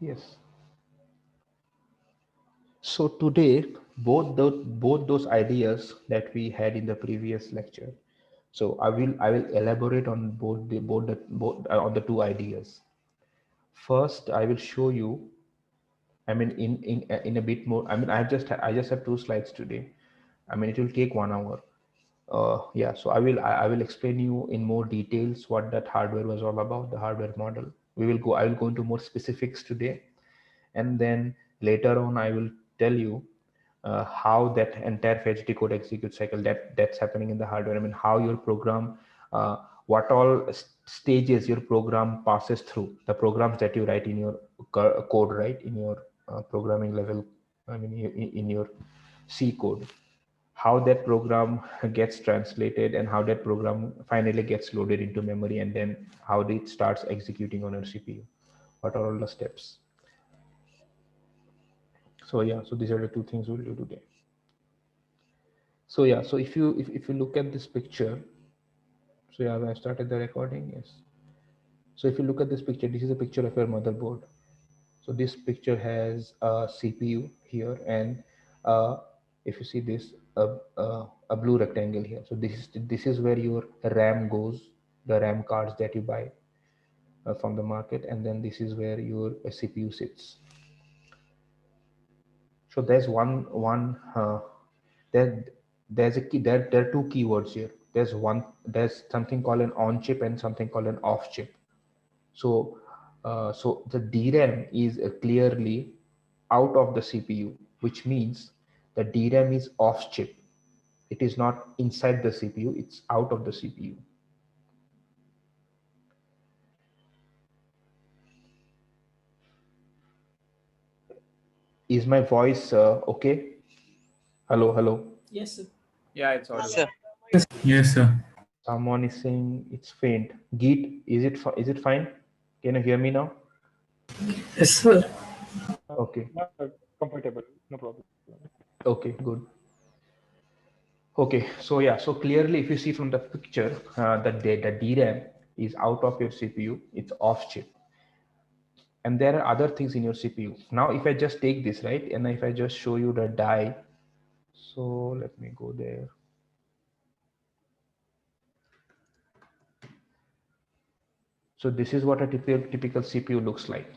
Yes. So today, both those ideas that we had in the previous lecture. So I will elaborate on both on the two ideas. First, I will show you. I mean, in a bit more. I mean, I just have two slides today. I mean, it will take 1 hour. Yeah, so I will explain you in more details what that hardware was all about, the hardware model. I will go into more specifics today, and then later on I will tell you how that entire fetch decode execute cycle that's happening in the hardware. I mean, how your program, what all stages your program passes through, the programs that you write in your code, right, in your programming level. I mean, in your C code, how that program gets translated and how that program finally gets loaded into memory, and then how it starts executing on your CPU. What are all the steps? So yeah, so these are the two things we'll do today. So yeah, so if you look at this picture, so yeah, I started the recording. Yes. So if you look at this picture, this is a picture of your motherboard. So this picture has a CPU here, and if you see this, a blue rectangle here. So this is where your RAM goes, the RAM cards that you buy from the market, and then this is where your CPU sits. So there's one there there's a key there are two keywords here. There's something called an on chip and something called an off chip. So so the DRAM is clearly out of the CPU, which means the DRAM is off chip. It is not inside the CPU, it's out of the CPU. Is my voice okay? Hello, hello. Yes, sir. Yeah, it's Yes, audible. sir. Yes, sir. Someone is saying it's faint. Geet, is it fine? Can you hear me now? Yes, sir. Okay. Comfortable, no problem. Okay, good. Okay, so yeah, so clearly if you see from the picture, the DRAM is out of your CPU, it's off chip. And there are other things in your CPU. Now, if I just take this, right, and if I just show you the die, so let me go there. So this is what a typical CPU looks like.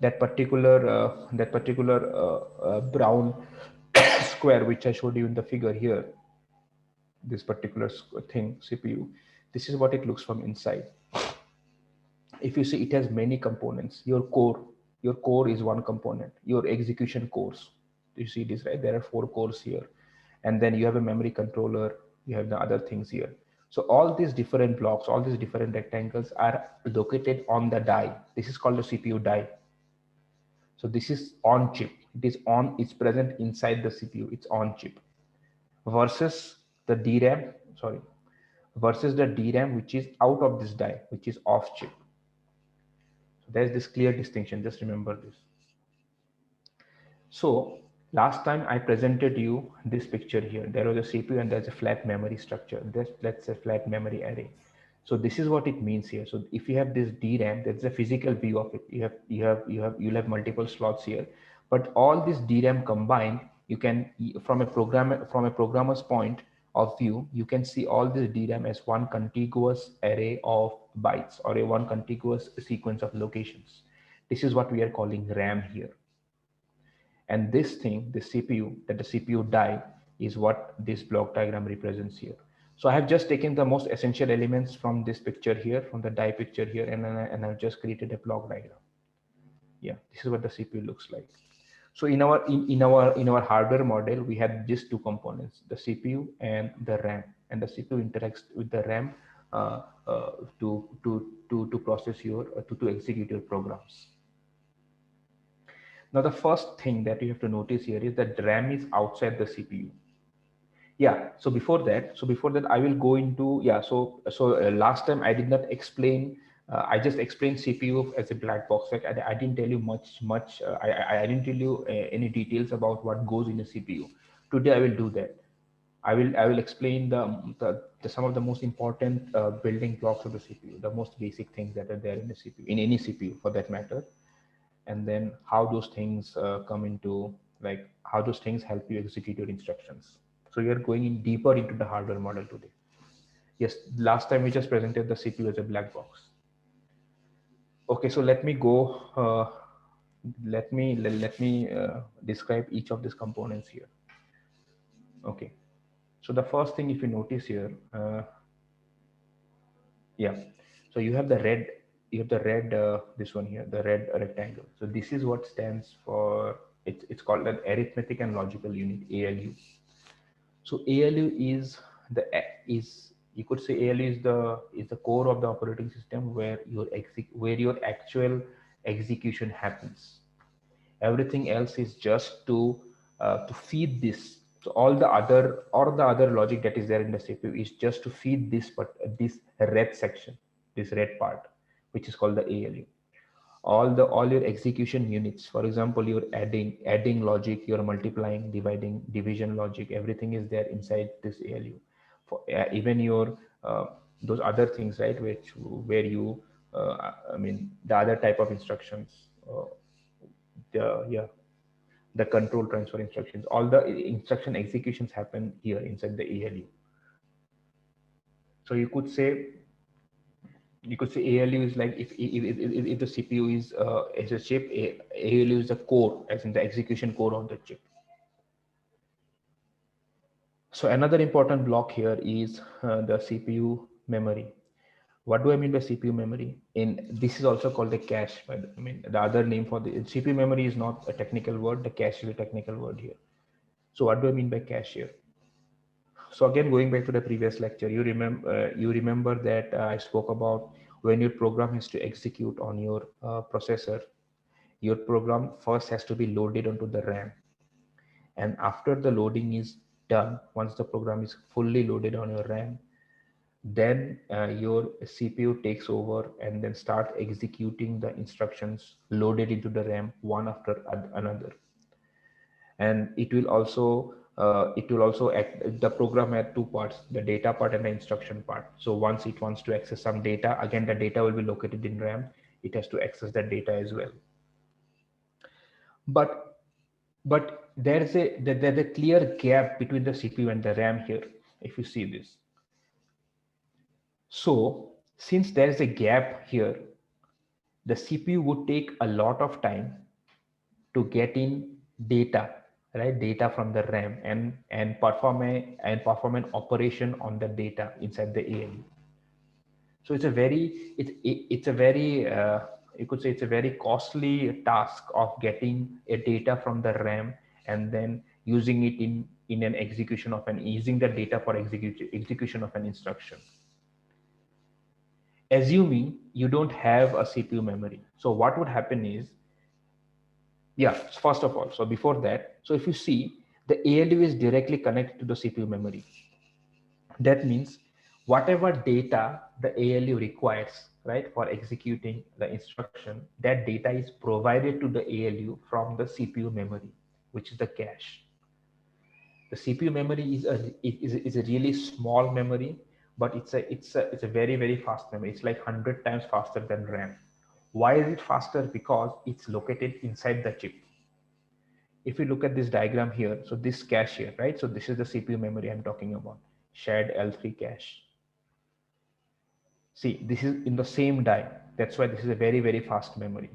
That particular brown square which I showed you in the figure here, this particular thing CPU, this is what it looks from inside. If you see, it has many components. Your core is one component, your execution cores. You see this, right? There are 4 cores here, and then you have a memory controller, you have the other things here. So all these different blocks, all these different rectangles are located on the die. This is called the CPU die. So this is on chip. It's present inside the CPU. It's on chip versus the DRAM, sorry, versus the DRAM, which is out of this die, which is off chip. So there's this clear distinction. Just remember this. So last time I presented you this picture here. There was a CPU and there's a flat memory structure. That's a flat memory array. So this is what it means here. So if you have this DRAM, that's a physical view of it. You'll have multiple slots here, but all this DRAM combined, you can from a programmer's point of view, you can see all this DRAM as one contiguous array of bytes or a one contiguous sequence of locations. This is what we are calling RAM here. And this thing, the CPU, that the CPU die, is what this block diagram represents here. So I have just taken the most essential elements from this picture here, from the die picture here, and I've just created a block diagram. Yeah, this is what the CPU looks like. So in our hardware model, we have these two components, the CPU and the RAM, and the CPU interacts with the RAM to process your to execute your programs. Now, the first thing that you have to notice here is that RAM is outside the CPU. Yeah. So before that, I will go into, yeah. So last time I did not explain. I just explained CPU as a black box. Like I didn't tell you much. I didn't tell you any details about what goes in a CPU. Today I will do that. I will explain the some of the most important building blocks of the CPU, the most basic things that are there in the CPU, in any CPU for that matter. and then how those things come into, like how those things help you execute your instructions. So you're going in deeper into the hardware model today. Yes, last time we just presented the CPU as a black box. Okay, so let me go. Let me describe each of these components here. Okay, so the first thing, if you notice here, yeah, so you have the red, this one here, the red rectangle. So this is what stands for, it's called an arithmetic and logical unit, ALU. So ALU is the, is, you could say ALU is the core of the operating system, where your actual execution happens. Everything else is just to feed this. So all the other, or the other logic that is there in the CPU is just to feed this, but this red section, this red part, which is called the ALU. All your execution units, for example, your adding logic, your multiplying, dividing, division logic, everything is there inside this ALU. For even your those other things, right, where you I mean the other type of instructions, the, yeah, the control transfer instructions, all the instruction executions happen here inside the ALU. So you could say ALU is like, if the CPU is a chip, ALU is the core, as in the execution core of the chip. So another important block here is the CPU memory. What do I mean by CPU memory? In this is also called the cache. But I mean, the other name for the CPU memory is not a technical word. The cache is a technical word here. So what do I mean by cache here? So again, going back to the previous lecture, you remember that I spoke about when your program has to execute on your processor, your program first has to be loaded onto the RAM. And after the loading is done, once the program is fully loaded on your RAM, then your CPU takes over and then start executing the instructions loaded into the RAM one after another. And it will also act, the program had two parts, the data part and the instruction part. So once it wants to access some data, again the data will be located in RAM, it has to access that data as well. But there's a clear gap between the CPU and the RAM here, if you see this. So since there is a gap here, the CPU would take a lot of time to get in data, right, data from the RAM, and perform an operation on the data inside the ALU. So it's a very it's a very you could say it's a very costly task of getting a data from the RAM and then using it in an execution of an, using the data for execution of an instruction. Assuming you don't have a CPU memory, so what would happen is, yeah, first of all, so before that, so if you see, the ALU is directly connected to the CPU memory. That means whatever data the ALU requires, right, for executing the instruction, that data is provided to the ALU from the CPU memory, which is the cache. The CPU memory is a really small memory, but it's a very, very fast memory. It's like 100 times faster than RAM. Why is it faster? Because it's located inside the chip. If you look at this diagram here, so this cache here, right? So this is the CPU memory I'm talking about, shared L3 cache. See, this is in the same die. That's why this is a very, very fast memory.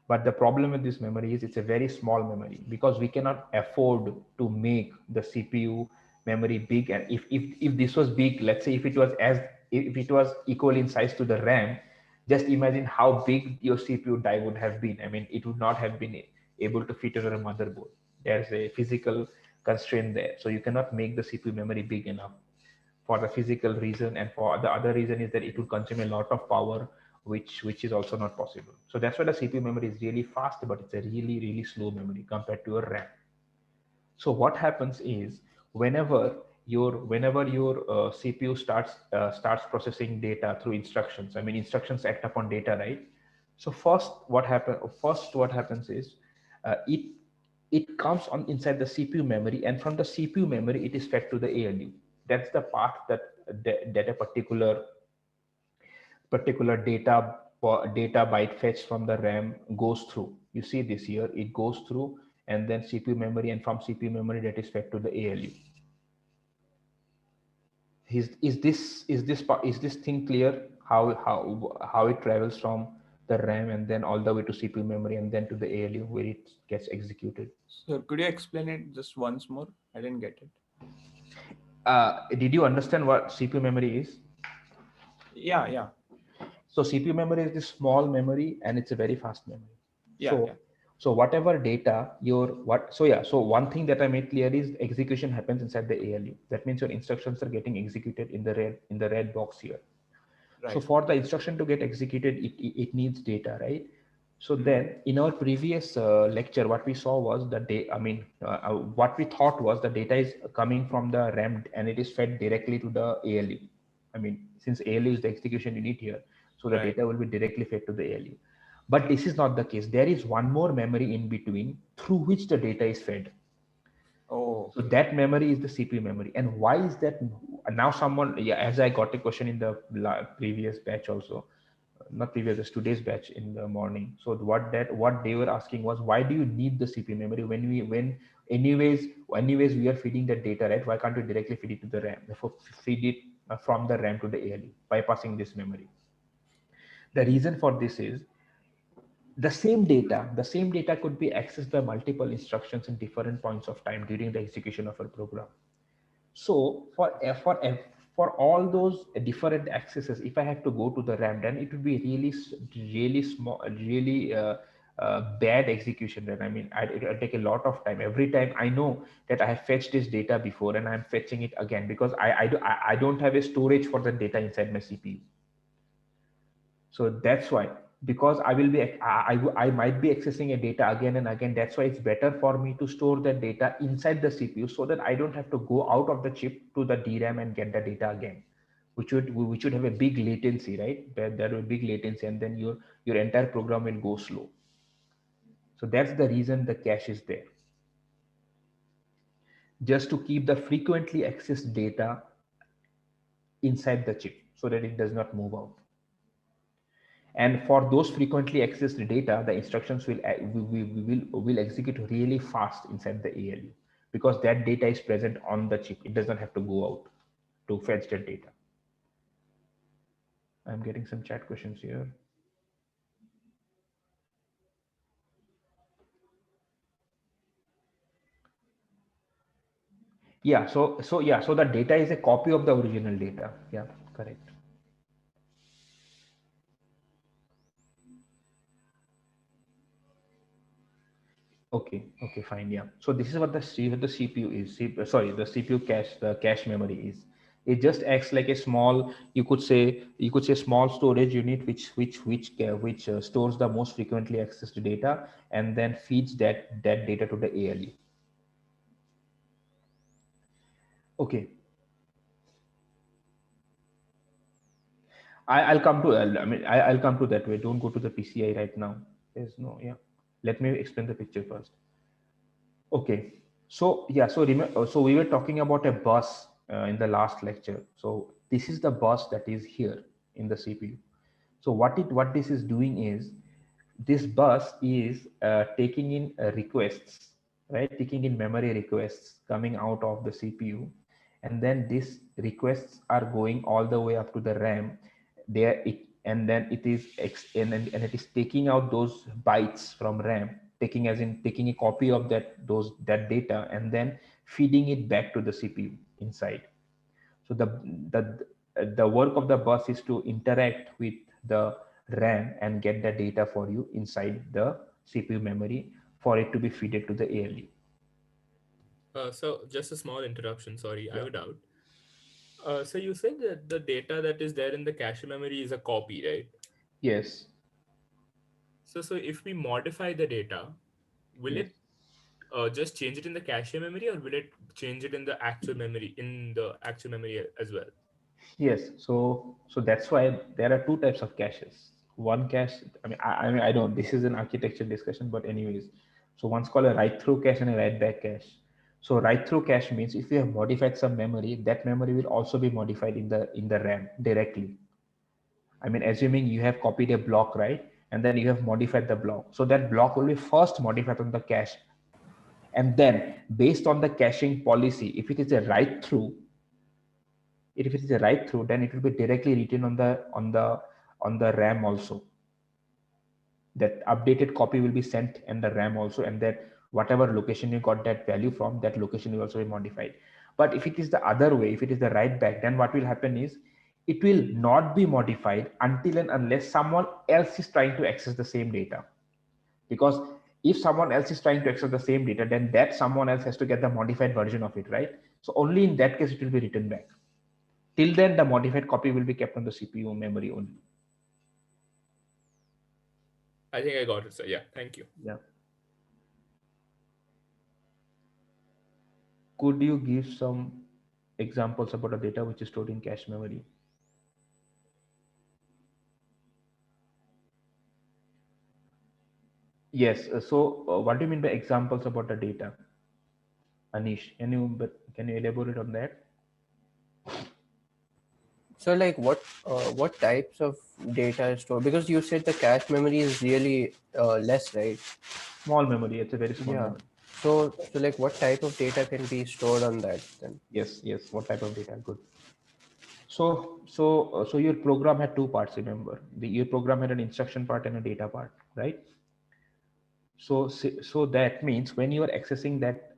But the problem with this memory is it's a very small memory, because we cannot afford to make the CPU memory big. And if this was big, let's say if it was equal in size to the RAM, just imagine how big your CPU die would have been. I mean, it would not have been able to fit on a motherboard. There's a physical constraint there. So you cannot make the CPU memory big enough, for the physical reason, and for the other reason is that it will consume a lot of power, which is also not possible. So that's why the CPU memory is really fast, but it's a really, really slow memory compared to a RAM. So what happens is, whenever your CPU starts processing data through instructions, I mean instructions act upon data, right? So first what happens is, it comes on inside the CPU memory, and from the CPU memory it is fed to the ALU. That's the part that a particular data for data byte fetch from the RAM goes through. You see this here, it goes through and then CPU memory, and from CPU memory that is fed to the ALU. Is this thing clear? How it travels from the RAM and then all the way to CPU memory and then to the ALU where it gets executed. So could you explain it just once more? I didn't get it. Did you understand what CPU memory is? Yeah. So CPU memory is this small memory and it's a very fast memory. Yeah. So whatever data so one thing that I made clear is execution happens inside the ALU. That means your instructions are getting executed in the red box here. Right. So for the instruction to get executed, it needs data, right? So then in our previous lecture, what we saw was what we thought was the data is coming from the RAM and it is fed directly to the ALU. I mean, since ALU is the execution unit here, so the Right. data will be directly fed to the ALU. But this is not the case. There is one more memory in between through which the data is fed. Oh. So that memory is the CPU memory. And why is that? Now as I got a question in the previous batch also, not previous, just today's batch in the morning. So what they were asking was, why do you need the CPU memory when anyways we are feeding the data, right? Why can't we directly feed it to the RAM? Therefore, feed it from the RAM to the ALU, bypassing this memory. The reason for this is the same data could be accessed by multiple instructions in different points of time during the execution of a program. So for all those different accesses, if I have to go to the RAM, then it would be really small, really bad execution. Then I mean, it'll take a lot of time. Every time I know that I have fetched this data before, and I'm fetching it again because I don't have a storage for the data inside my CPU. So that's why, because I might be accessing a data again and again. That's why it's better for me to store the data inside the CPU so that I don't have to go out of the chip to the DRAM and get the data again, which would have a big latency, right? There will be big latency, and then your entire program will go slow. So that's the reason the cache is there, just to keep the frequently accessed data inside the chip so that it does not move out. And for those frequently accessed data, the instructions will execute really fast inside the ALU because that data is present on the chip. It does not have to go out to fetch the data. I'm getting some chat questions here. Yeah, so the data is a copy of the original data. Yeah, correct. Okay, fine. Yeah. So this is what the CPU is. Sorry, the CPU cache, the cache memory is. It just acts like a small, you could say small storage unit which stores the most frequently accessed data and then feeds that data to the ALU. Okay. I'll come to. I'll come to that way. Don't go to the PCI right now. There's no. Yeah. Let me explain the picture first. Okay. So yeah, so we were talking about a bus in the last lecture. So this is the bus that is here in the CPU. So what this is doing is this bus is taking in requests, right? Taking in memory requests coming out of the CPU, and then these requests are going all the way up to the RAM. There it and then it is and it is taking out those bytes from RAM, taking a copy of that data and then feeding it back to the CPU inside. So the work of the bus is to interact with the RAM and get the data for you inside the CPU memory for it to be fed to the ALU. So just a small interruption. Sorry, I Yeah. have a doubt. So you said that the data that is there in the cache memory is a copy, right? Yes. So if we modify the data, will Yes. it just change it in the cache memory, or will it change it in the actual memory as well? Yes. So that's why there are two types of caches. One cache, I don't. This is an architecture discussion, but anyways, so one's called a write-through cache and a write-back cache. So write-through cache means if you have modified some memory, that memory will also be modified in the RAM directly. I mean, assuming you have copied a block, right? And then you have modified the block. So that block will be first modified on the cache. And then based on the caching policy, if it is a write through, if it is a write through, then it will be directly written on the RAM also. That updated copy will be sent in the RAM also, and that whatever location you got that value from, that location will also be modified. But if it is the other way, if it is the write back, then what will happen is it will not be modified until and unless someone else is trying to access the same data. Because if someone else is trying to access the same data, then that someone else has to get the modified version of it, right? So only in that case it will be written back. Till then, the modified copy will be kept on the CPU memory only. I think I got it, sir. Yeah, thank you. Yeah. Could you give some examples about a data which is stored in cache memory? Yes. So what do you mean by examples about the data? Anish, can you elaborate on that? So like what types of data is stored? Because you said the cache memory is really less, right? Small memory. It's a very small memory. So like what type of data can be stored on that then? Yes. What type of data? Good. So your program had two parts. Remember, your program had an instruction part and a data part, right? So that means when you are accessing that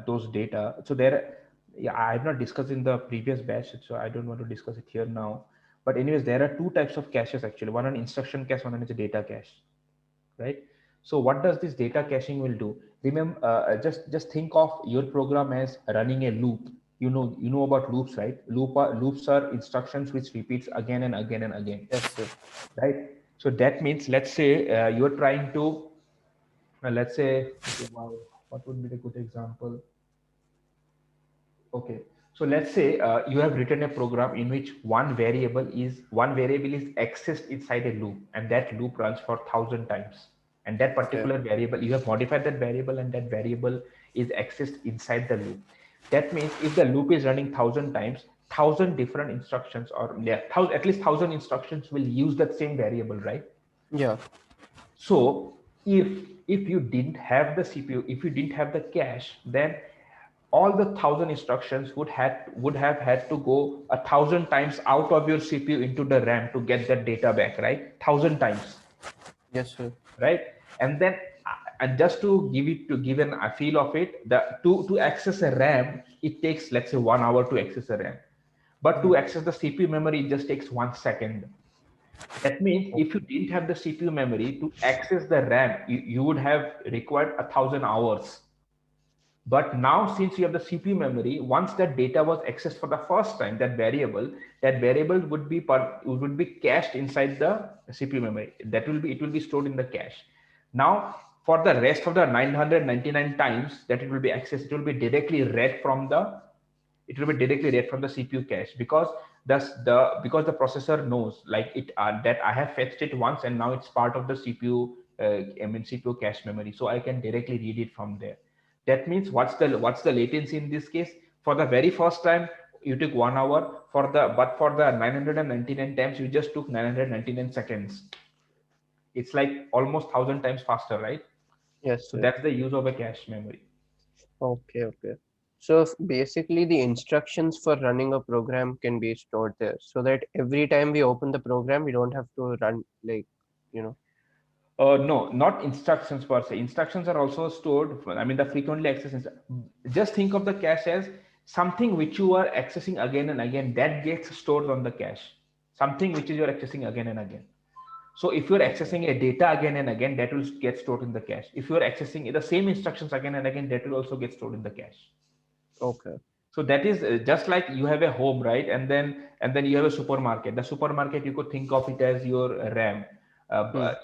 those data, so there, yeah, I have not discussed in the previous batch, so I don't want to discuss it here now. But anyways, there are two types of caches actually. One an instruction cache, one is a data cache, right? So what does this data caching will do? Remember, just think of your program as running a loop. You know about loops, right? Loops are instructions which repeats again and again and again. Yes, sir. Right. So that means, let's say you're trying to, let's say, okay, wow, what would be the good example? Okay. So let's say you have written a program in which one variable is accessed inside a loop, and that loop runs for 1,000 times. And that particular variable, you have modified that variable, and that variable is accessed inside the loop. That means if the loop is running 1,000 times, 1,000 different instructions, or at least 1,000 instructions will use that same variable, right? Yeah. So if you didn't have the CPU, if you didn't have the cache, then all the 1,000 instructions would have had to go 1,000 times out of your CPU into the RAM to get that data back, right? 1,000 times. Yes, sir. Right? And then, and just to give a feel of it, to access a RAM, it takes, let's say, 1 hour to access a RAM. But to access the CPU memory, it just takes 1 second. That means if you didn't have the CPU memory to access the RAM, you would have required 1,000 hours. But now, since you have the CPU memory, once that data was accessed for the first time, that variable would be cached inside the CPU memory. It will be stored in the cache. Now, for the rest of the 999 times that it will be accessed, it will be directly read from the CPU cache, because the processor knows, like, it that I have fetched it once and now it's part of the CPU CPU cache memory, so I can directly read it from there. That means what's the latency in this case? For the very first time you took 1 hour, but for the 999 times you just took 999 seconds. It's like almost 1,000 times faster, right? Yes, so sir. that's the use of a cache memory. Okay. So basically the instructions for running a program can be stored there, so that every time we open the program, we don't have to run, like, No, not instructions per se. Instructions are also stored. I mean, the frequently accessed. Just think of the cache as something which you are accessing again and again, that gets stored on the cache. Something which is you're accessing again and again. So if you're accessing a data again and again, that will get stored in the cache. If you're accessing the same instructions again and again, that will also get stored in the cache. Okay. So that is just like you have a home, right? And then you have a supermarket. The supermarket, you could think of it as your RAM.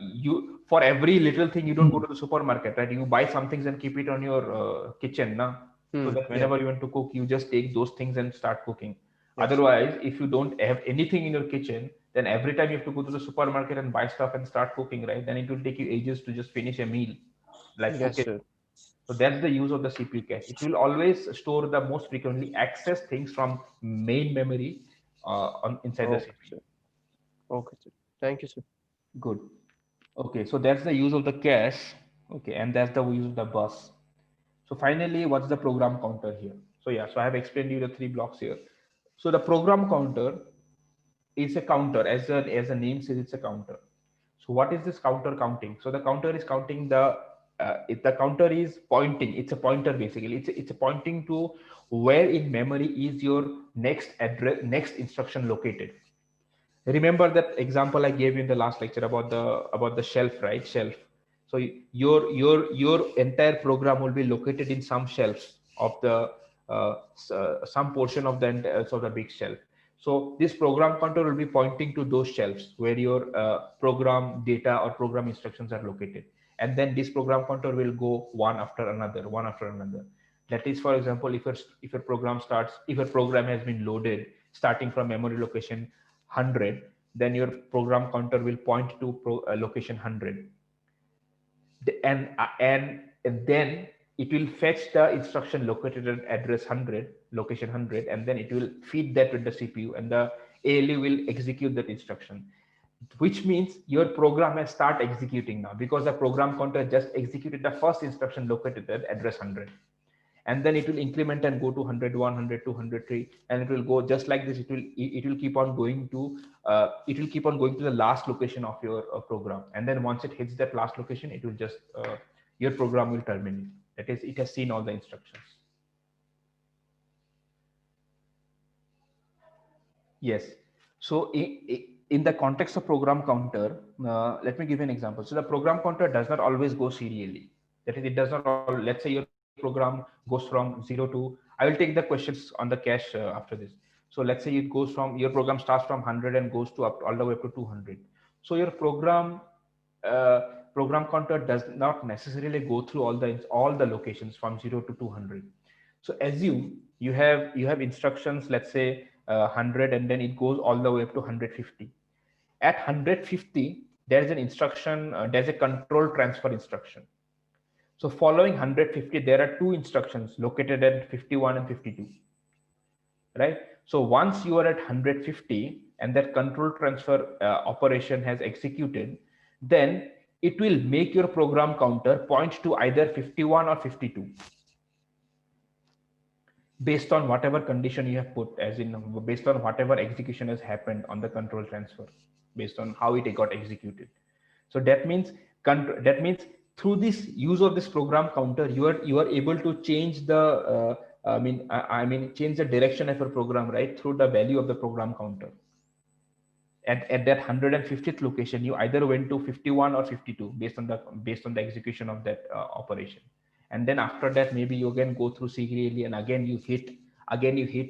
You, for every little thing, you don't go to the supermarket, right? You buy some things and keep it on your kitchen, na? So that whenever you want to cook, you just take those things and start cooking. Yes. Otherwise, if you don't have anything in your kitchen, then every time you have to go to the supermarket and buy stuff and start cooking, right? Then it will take you ages to just finish a meal, like yes, cook it. So that's the use of the CPU cache. It will always store the most frequently accessed things from main memory inside the CPU. Okay, sir. Thank you, sir. Good. Okay, so that's the use of the cache. Okay, and that's the use of the bus. So finally, what's the program counter here? So yeah, so I have explained you the three blocks here. So the program counter is a counter, as the name says, it's a counter. So what is this counter counting? So the counter is counting the if the counter is pointing, it's a pointer basically. It's a pointing to where in memory is your next address, next instruction located. Remember that example I gave you in the last lecture about the shelf, right? Shelf. So your entire program will be located in some shelves of the some portion of the so the big shelf. So this program counter will be pointing to those shelves where your program data or program instructions are located, and then this program counter will go one after another. That is, for example, if a program starts, if a program has been loaded starting from memory location 100, then your program counter will point to location 100. And then it will fetch the instruction located at address 100, location 100, and then it will feed that with the CPU, and the ALU will execute that instruction, which means your program has start executing now, because the program counter just executed the first instruction located at address 100, and then it will increment and go to 100, 100, 200, 3, and it will go just like this. It will keep on going to the last location of your program, and then once it hits that last location, it will just your program will terminate. That is, it has seen all the instructions. Yes. So in the context of program counter, let me give you an example. So the program counter does not always go serially. That is, it does not all. Let's say your program goes from 0 to. I will take the questions on the cache after this. So let's say it goes from, your program starts from 100 and goes to up all the way up to 200. So your uh, program counter does not necessarily go through all the locations from 0 to 200. So assume you have instructions, let's say 100, and then it goes all the way up to 150. At 150, there's an instruction, there's a control transfer instruction. So following 150, there are two instructions located at 51 and 52, right? So once you are at 150 and that control transfer operation has executed, then it will make your program counter point to either 51 or 52, based on whatever condition you have put, as in based on whatever execution has happened on the control transfer, based on how it got executed. So that means through this use of this program counter, you are able to change the I mean change the direction of your program, right, through the value of the program counter. At that 150th location, you either went to 51 or 52 based on the execution of that operation. And then after that, maybe you again go through serially, and again you hit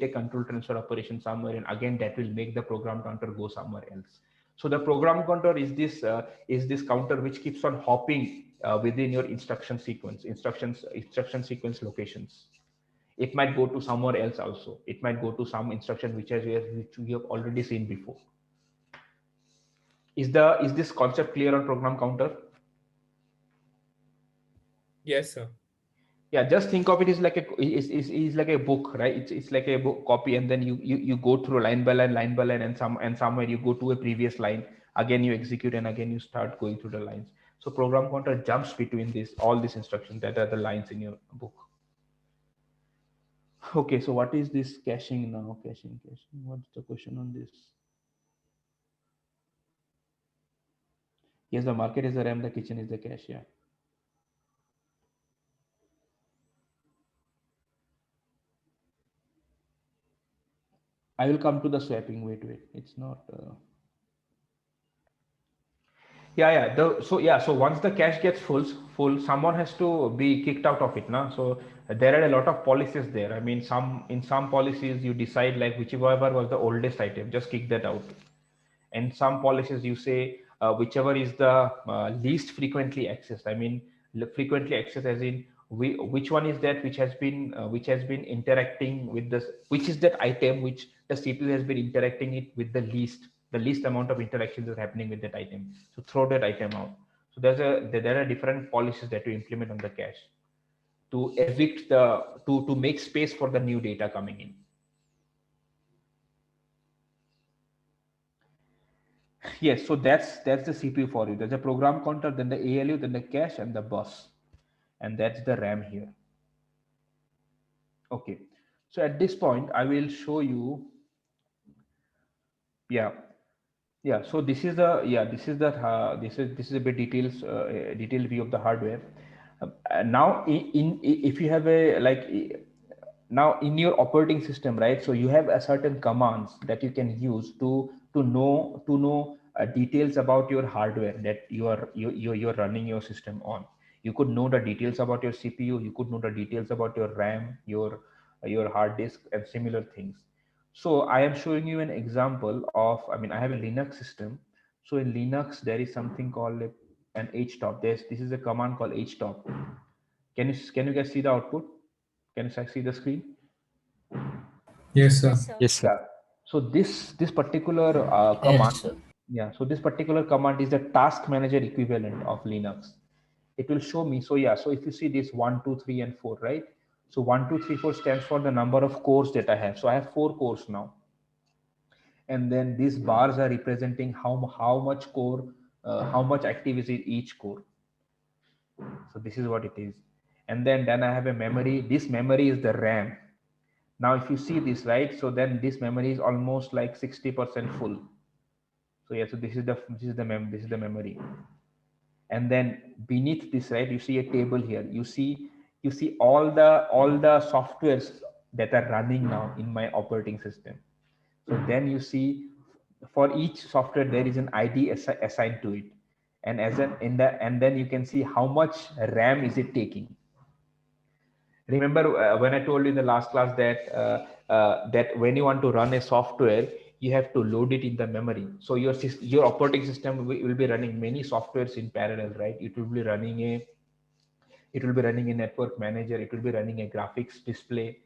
a control transfer operation somewhere, and again that will make the program counter go somewhere else. So the program counter is this counter which keeps on hopping within your instruction sequence locations. It might go to somewhere else also. It might go to some instruction which we have already seen before. Is this concept clear on program counter? Yes, sir. Yeah, just think of it as like is like a book, right? It's like a book copy, and then you go through line by line, and somewhere you go to a previous line, again you execute, and again you start going through the lines. So program counter jumps between all these instructions that are the lines in your book. Okay, so what is this caching now? Caching. What's the question on this? Yes, the market is the RAM, the kitchen is the cache. Yeah. I will come to the swapping. Wait. It's not. So once the cache gets full, someone has to be kicked out of it now. So there are a lot of policies there. I mean, in some policies you decide like whichever was the oldest item, just kick that out. And some policies you say whichever is the least frequently accessed. I mean, frequently accessed as in which one is that which has been interacting with this, which is that item which the CPU has been interacting it with the least amount of interactions is happening with that item. So throw that item out. So there are different policies that you implement on the cache to evict to make space for the new data coming in. Yes, so that's the CPU for you. There's a program counter, then the ALU, then the cache, and the bus, and that's the RAM here. Okay, so at this point, I will show you. Yeah, yeah. So this is the this is a bit detailed view of the hardware. Now, if you have a now in your operating system, right? So you have a certain commands that you can use to know details about your hardware that you're running your system on. You could know the details about your CPU. You could know the details about your RAM, your hard disk, and similar things. So I am showing you an example of, I mean, I have a Linux system. So in Linux, there is something called an htop. This is a command called htop. Can you guys see the output? Can you see the screen? Yes, sir. Yes, sir. Yeah. So this particular command, Yes, sir. yeah. So this particular command is the task manager equivalent of Linux. It will show me. So yeah. So if you see this 1, 2, 3, and 4, right? So 1, 2, 3, 4 stands for the number of cores that I have. So I have 4 cores now, and then these bars are representing how much core, how much active is each core. So this is what it is, and then I have a memory. This memory is the RAM. Now, if you see this, right, so then this memory is almost like 60% full. So yeah, so this is the memory, and then beneath this, right, you see a table here. You see all the softwares that are running now in my operating system. So then you see for each software there is an ID assigned to it, and and then you can see how much RAM is it taking. Remember when I told you in the last class that when you want to run a software, you have to load it in the memory. So your operating system will be running many softwares in parallel, right? It will be running a network manager. It will be running a graphics display.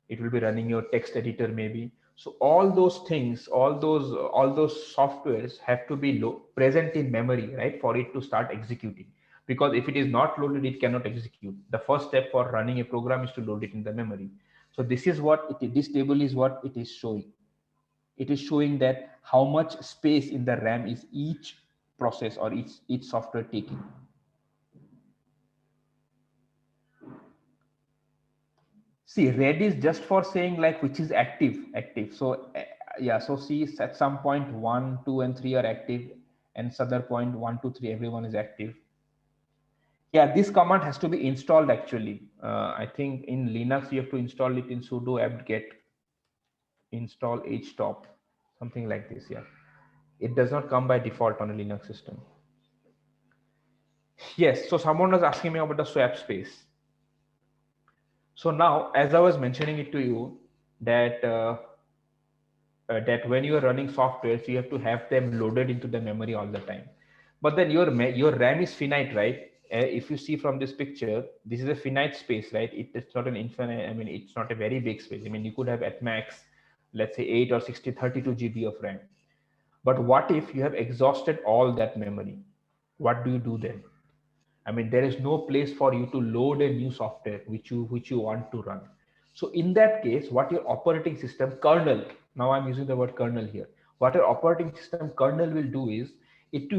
It will be running your text editor maybe. So all those things, all those softwares have to be present in memory, right, for it to start executing. Because if it is not loaded, it cannot execute. The first step for running a program is to load it in the memory. So this is what this table is what it is showing. It is showing that how much space in the RAM is each process or each software taking. See, red is just for saying like which is active. So yeah, so see at some point 1, 2, and 3 are active, and other point 1, 2, 3 everyone is active. Yeah, this command has to be installed actually. I think in Linux you have to install it in sudo apt-get install htop, something like this. Yeah, it does not come by default on a Linux system. Yes, so someone was asking me about the swap space. So now, as I was mentioning it to you, that that when you are running softwares, you have to have them loaded into the memory all the time. But then your RAM is finite, right? If you see from this picture, this is a finite space, right? It's not an infinite. I mean, it's not a very big space. I mean, you could have at max, let's say 8 or 60, 32 GB of RAM. But what if you have exhausted all that memory? What do you do then? I mean, there is no place for you to load a new software which you want to run. So in that case, what your operating system kernel, now I'm using the word kernel here, what your operating system kernel will do is it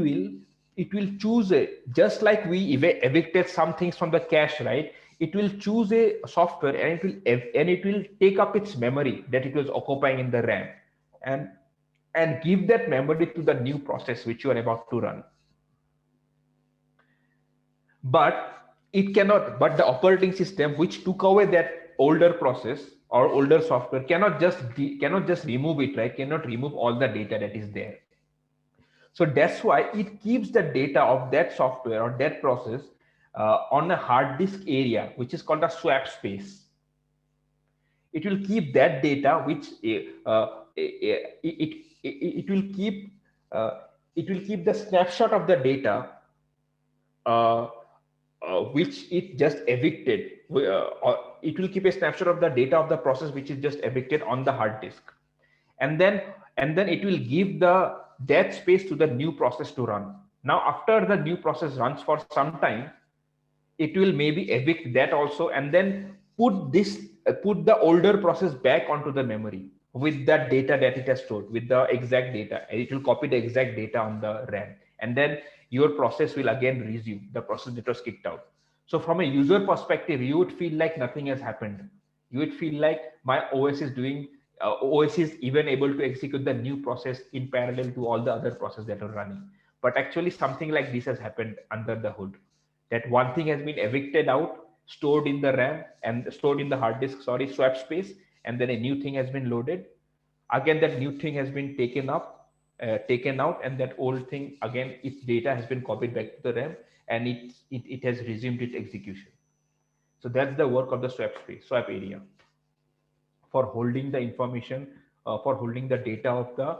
will choose just like we evicted some things from the cache, right? It will choose a software and it will take up its memory that it was occupying in the RAM and give that memory to the new process which you are about to run. But it cannot, but the operating system which took away that older process or older software cannot just remove it, right? Cannot remove all the data that is there. So that's why it keeps the data of that software or that process on a hard disk area, which is called a swap space. It will keep that data, which it will keep the snapshot of the data which it just evicted. It will keep a snapshot of the data of the process which is just evicted on the hard disk, and then it will give that space to the new process to run. Now, after the new process runs for some time, it will maybe evict that also, and then put the older process back onto the memory with that data that it has stored, with the exact data. It will copy the exact data on the RAM, and then your process will again resume the process that was kicked out. So from a user perspective, you would feel like nothing has happened. You would feel like my OS is doing, OS is even able to execute the new process in parallel to all the other processes that are running. But actually something like this has happened under the hood, that one thing has been evicted out, stored in the RAM and stored in the hard disk, sorry, swap space, and then a new thing has been loaded. Again, that new thing has been taken up, taken out, and that old thing, again, its data has been copied back to the RAM, and it has resumed its execution. So that's the work of the swap space, swap area, for holding the information, for holding the data of the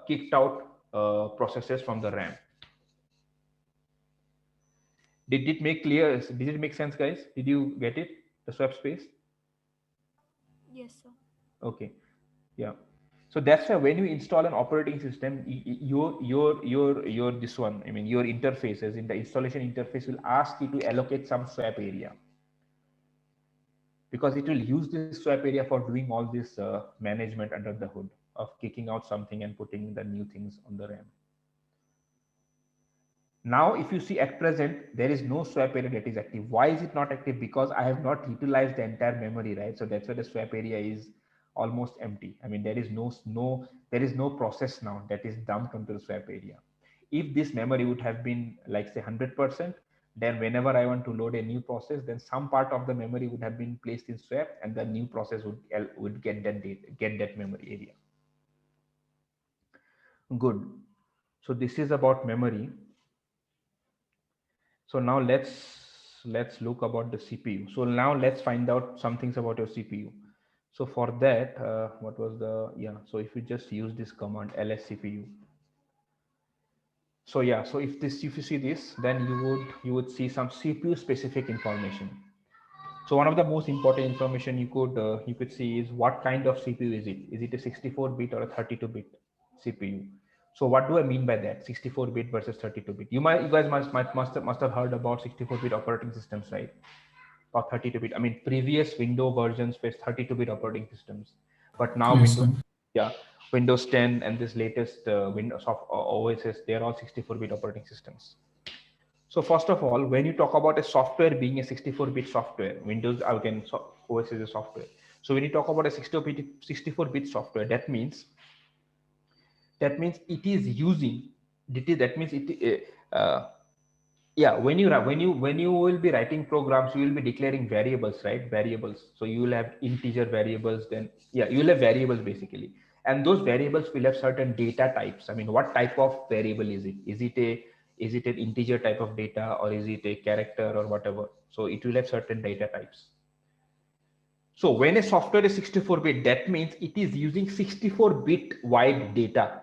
kicked out processes from the RAM. Did it make clear? Did it make sense, guys? Did you get it? The swap space? Yes, sir. Okay. Yeah. So that's why when you install an operating system, your this one, I mean, your interfaces in the installation interface will ask you to allocate some swap area, because it will use this swap area for doing all this management under the hood of kicking out something and putting the new things on the RAM. Now, if you see at present, there is no swap area that is active. Why is it not active? Because I have not utilized the entire memory, right? So that's why the swap area is almost empty. I mean, there is no process now that is dumped onto the swap area. If this memory would have been like say 100%, then whenever I want to load a new process, then some part of the memory would have been placed in swap, and the new process would get that data, get that memory area. Good. So this is about memory. So now let's look about the CPU. So now let's find out some things about your CPU. So for that, what was the, yeah, so if you just use this command ls cpu. So yeah, so if you see this, then you would see some CPU specific information. So one of the most important information you could see is what kind of CPU is it? Is it a 64-bit or a 32-bit CPU? So what do I mean by that? 64-bit versus 32-bit. You guys must have heard about 64-bit operating systems, right? Or 32-bit. I mean, previous Windows versions were 32-bit operating systems, but now Yes, Windows 10 and this latest Windows OSs, they're all 64-bit operating systems. So first of all, when you talk about a software being a 64-bit software, Windows again OS is a software. So when you talk about a 64-bit software, that means it is using when you will be writing programs, you will be declaring variables, right? Variables. So you will have integer variables, then you will have variables basically, and those variables will have certain data types. I mean, what type of variable is it? Is it an integer type of data, or is it a character or whatever? So it will have certain data types. So when a software is 64-bit, that means it is using 64-bit wide data,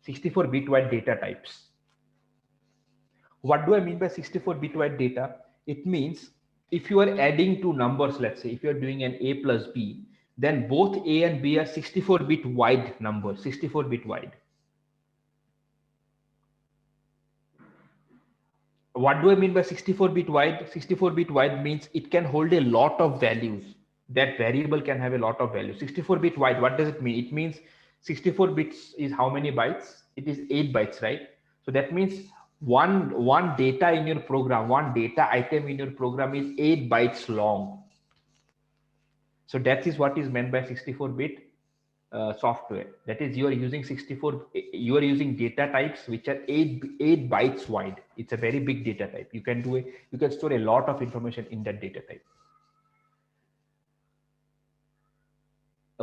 64-bit wide data types. What do I mean by 64-bit wide data? It means if you are adding two numbers, let's say if you're doing an A plus B, then both A and B are 64-bit wide numbers, 64-bit wide. What do I mean by 64-bit wide? 64-bit wide means it can hold a lot of values. That variable can have a lot of values. 64-bit wide, what does it mean? It means 64 bits is how many bytes? It is 8 bytes, right? So that means one data in your program, one data item in your program is 8 bytes long. So that is what is meant by 64-bit software. That is, you are using you are using data types which are 8 bytes wide. It's a very big data type. You can store a lot of information in that data type.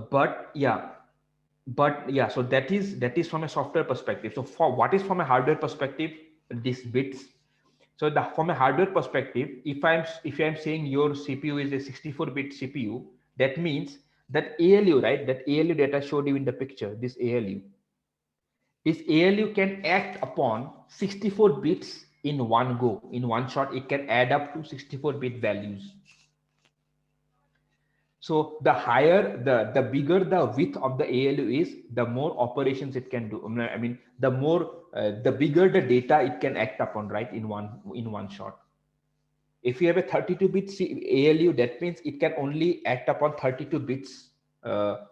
But yeah, so that is from a software perspective. So for what is from a hardware perspective, these bits. So from a hardware perspective, if I'm saying your CPU is a 64-bit CPU, that means that ALU, right? That ALU data showed you in the picture, this ALU can act upon 64 bits in one go, in one shot. It can add up to 64-bit values. So the higher, the bigger the width of the ALU is, the more operations it can do. I mean, the more, the bigger the data it can act upon, right? In one shot. If you have a 32-bit ALU, that means it can only act upon 32 bits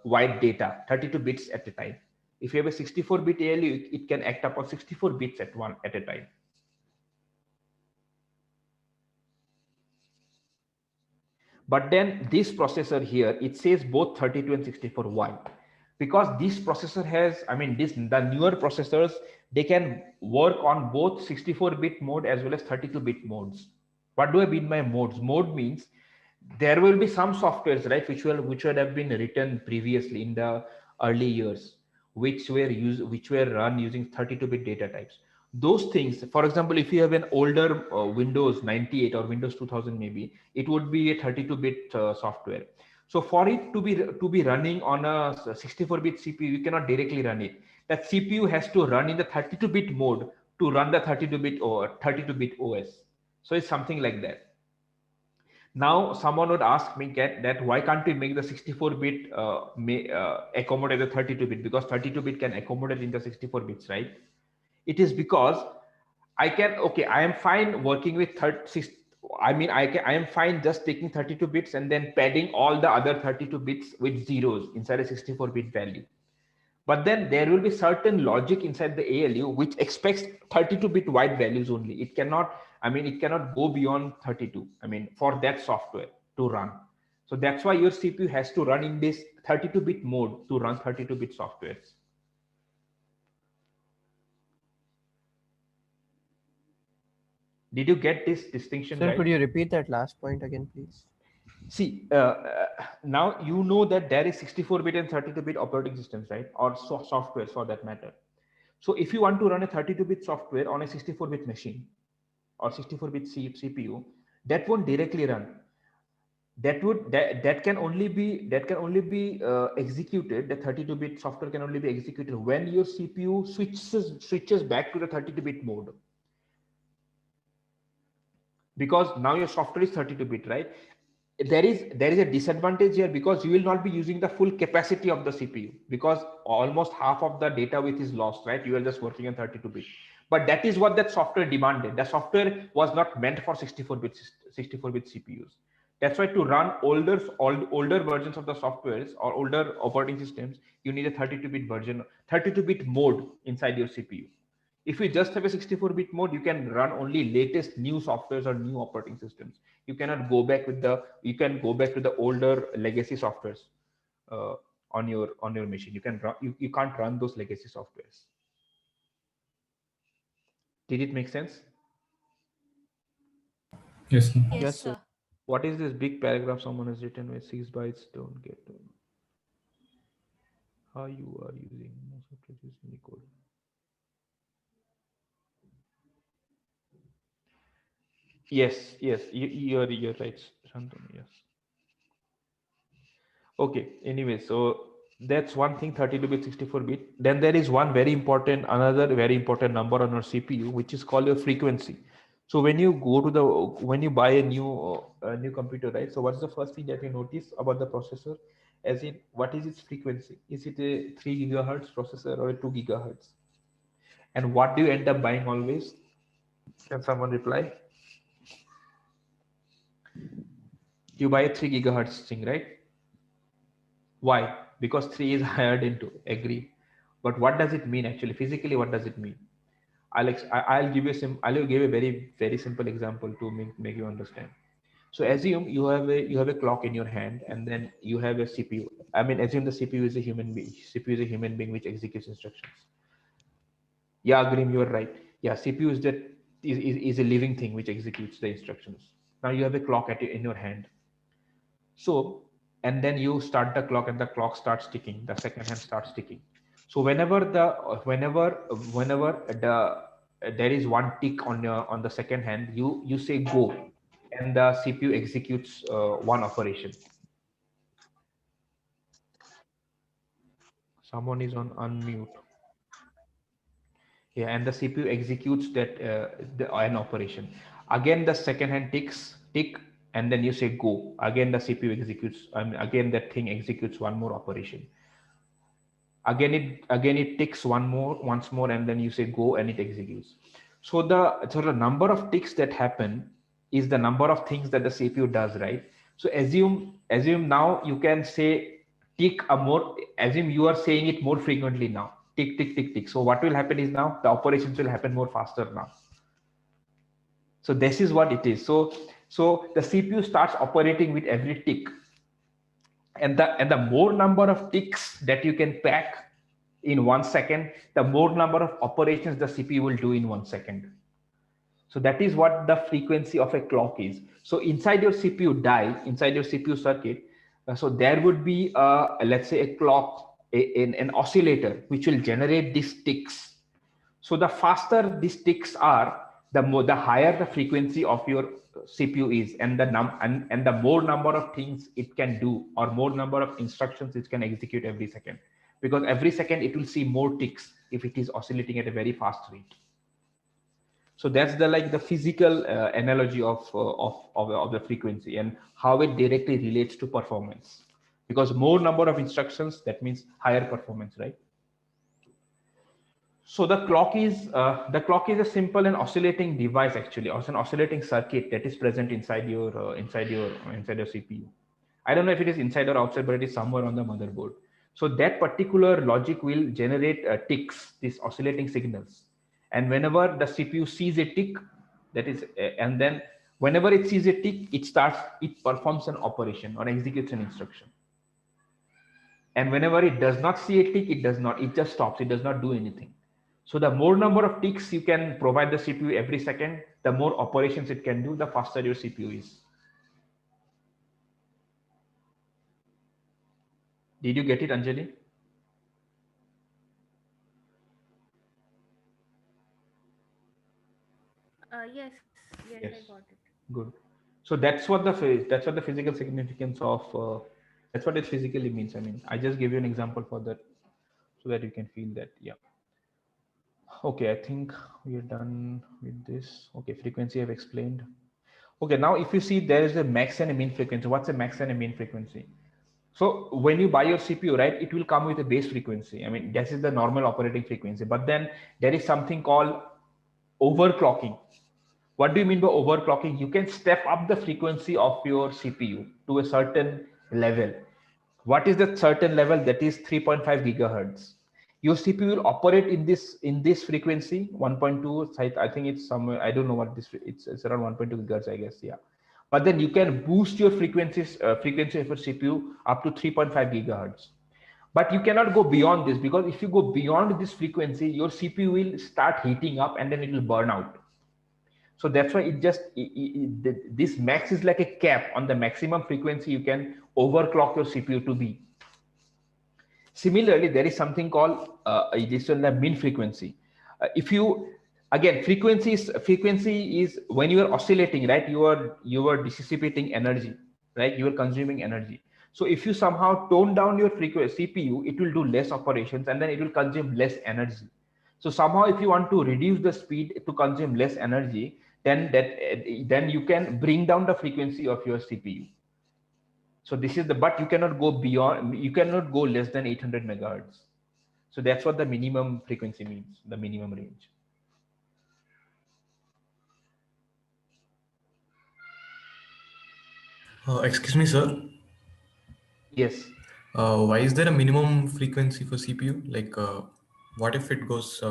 wide data, 32 bits at a time. If you have a 64-bit ALU, it can act upon 64 bits at a time. But then this processor here, it says both 32 and 64. Why? Because this processor has, I mean, the newer processors, they can work on both 64-bit mode as well as 32-bit modes. What do I mean by modes? Mode means there will be some softwares, right, which would have been written previously in the early years, which were run using 32-bit data types. Those things, for example, if you have an older Windows 98 or Windows 2000, maybe it would be a 32-bit software. So for it to be running on a 64-bit CPU, you cannot directly run it. That CPU has to run in the 32-bit mode to run the 32-bit OS. So it's something like that. Now someone would ask me that why can't we make the 64-bit accommodate the 32-bit, because 32-bit can accommodate in the 64 bits, right? It is because I am fine working with I am fine just taking 32 bits and then padding all the other 32 bits with zeros inside a 64-bit value. But then there will be certain logic inside the ALU which expects 32-bit wide values only. It cannot go beyond 32. I mean, for that software to run. So that's why your CPU has to run in this 32-bit mode to run 32-bit softwares. Did you get this distinction? Sir, right? could you repeat that last point again, please? See, now you know that there is 64-bit and 32-bit operating systems, right? Or software for that matter. So if you want to run a 32-bit software on a 64-bit machine or 64-bit CPU, that won't directly run. That can only be executed. The 32-bit software can only be executed when your CPU switches back to the 32-bit mode. Because now your software is 32-bit, right? There is a disadvantage here because you will not be using the full capacity of the CPU, because almost half of the data width is lost, right? You are just working on 32-bit. But that is what that software demanded. The software was not meant for 64-bit CPUs. That's why to run older versions of the softwares or older operating systems, you need a 32-bit version, 32-bit mode inside your CPU. If you just have a 64-bit mode, you can run only latest new softwares or new operating systems. You cannot go back to the older legacy softwares on your machine. You can't run those legacy softwares. Did it make sense? Yes, sir. Yes, Yes, sir. What is this big paragraph someone has written where 6 bytes don't get to how you are using most of it is Unicode? Yes, you're right, Shantanu, yes. Okay, anyway, so that's one thing, 32-bit, 64-bit. Then there is another very important number on our CPU, which is called your frequency. So when you buy a new computer, right? So what's the first thing that you notice about the processor? As in, what is its frequency? Is it a 3 gigahertz processor or a 2 gigahertz? And what do you end up buying always? Can someone reply? You buy a 3 gigahertz thing, right? Why? Because 3 is higher than 2. Agree. But what does it mean actually? Physically, what does it mean? I'll give you a very, very simple example to make you understand. So assume you have a clock in your hand, and then you have a CPU. I mean, assume the CPU is a human being. CPU is a human being which executes instructions. Yeah, Grim, you are right. Yeah, CPU is a living thing which executes the instructions. Now you have a clock in your hand. So, and then you start the clock and the clock starts ticking. The second hand starts ticking. So whenever there is one tick on the second hand, you say go, and the CPU executes one operation. Someone is on unmute. Yeah, and the CPU executes an operation. Again, the second hand tick, and then you say go. Again, the CPU executes. Again, that thing executes one more operation. Again it ticks once more, and then you say go, and it executes. So the number of ticks that happen is the number of things that the CPU does, right? So assume now you can say tick a more, assume you are saying it more frequently now, tick, tick, tick, tick. So what will happen is now the operations will happen more faster now. So this is what it is. So the CPU starts operating with every tick, and the more number of ticks that you can pack in 1 second, the more number of operations the CPU will do in 1 second. So that is what the frequency of a clock is. So inside your CPU die, inside your CPU circuit, so there would be let's say a clock, an oscillator which will generate these ticks. So the faster these ticks are, the higher the frequency of your CPU is, and and the more number of things it can do, or more number of instructions it can execute every second, because every second it will see more ticks if it is oscillating at a very fast rate. So that's the physical analogy of the frequency and how it directly relates to performance, because more number of instructions, that means higher performance, right? So the clock is a simple and oscillating device, actually, or an oscillating circuit that is present inside your CPU. I don't know if it is inside or outside, but it is somewhere on the motherboard. So that particular logic will generate ticks, these oscillating signals. And whenever the CPU sees a tick, that is, and then whenever it sees a tick, it performs an operation or executes an instruction. And whenever it does not see a tick, it just stops. It does not do anything. So the more number of ticks you can provide the CPU every second, the more operations it can do, the faster your CPU is. Did you get it, Anjali? Yes, yes, Yes. I got it. Good. So that's what the physical significance of that's what it physically means. I mean, I just gave you an example for that so that you can feel that. Yeah. Okay, I think we're done with this. Okay, frequency I've explained. Okay, now if you see there is a max and a mean frequency. What's a max and a mean frequency? So when you buy your CPU, right, it will come with a base frequency. I mean, this is the normal operating frequency, but then there is something called overclocking. What do you mean by overclocking? You can step up the frequency of your CPU to a certain level. What is that certain level? That is 3.5 gigahertz. Your CPU will operate in this frequency 1.2. I think it's somewhere. I don't know what this. It's around 1.2 gigahertz, I guess. Yeah. But then you can boost your frequency of your CPU up to 3.5 gigahertz. But you cannot go beyond this, because if you go beyond this frequency, your CPU will start heating up and then it will burn out. So that's why this max is like a cap on the maximum frequency you can overclock your CPU to be. Similarly, there is something called this is the mean frequency. If you, again, frequency is when you are oscillating, right? You are dissipating energy, right? You are consuming energy. So if you somehow tone down your frequency CPU, it will do less operations and then it will consume less energy. So somehow, if you want to reduce the speed to consume less energy, then you can bring down the frequency of your CPU. So this is but you cannot go beyond, you cannot go less than 800 megahertz. So that's what the minimum frequency means, the minimum range. Excuse me, sir. Yes. Why is there a minimum frequency for CPU? Like, what if it goes?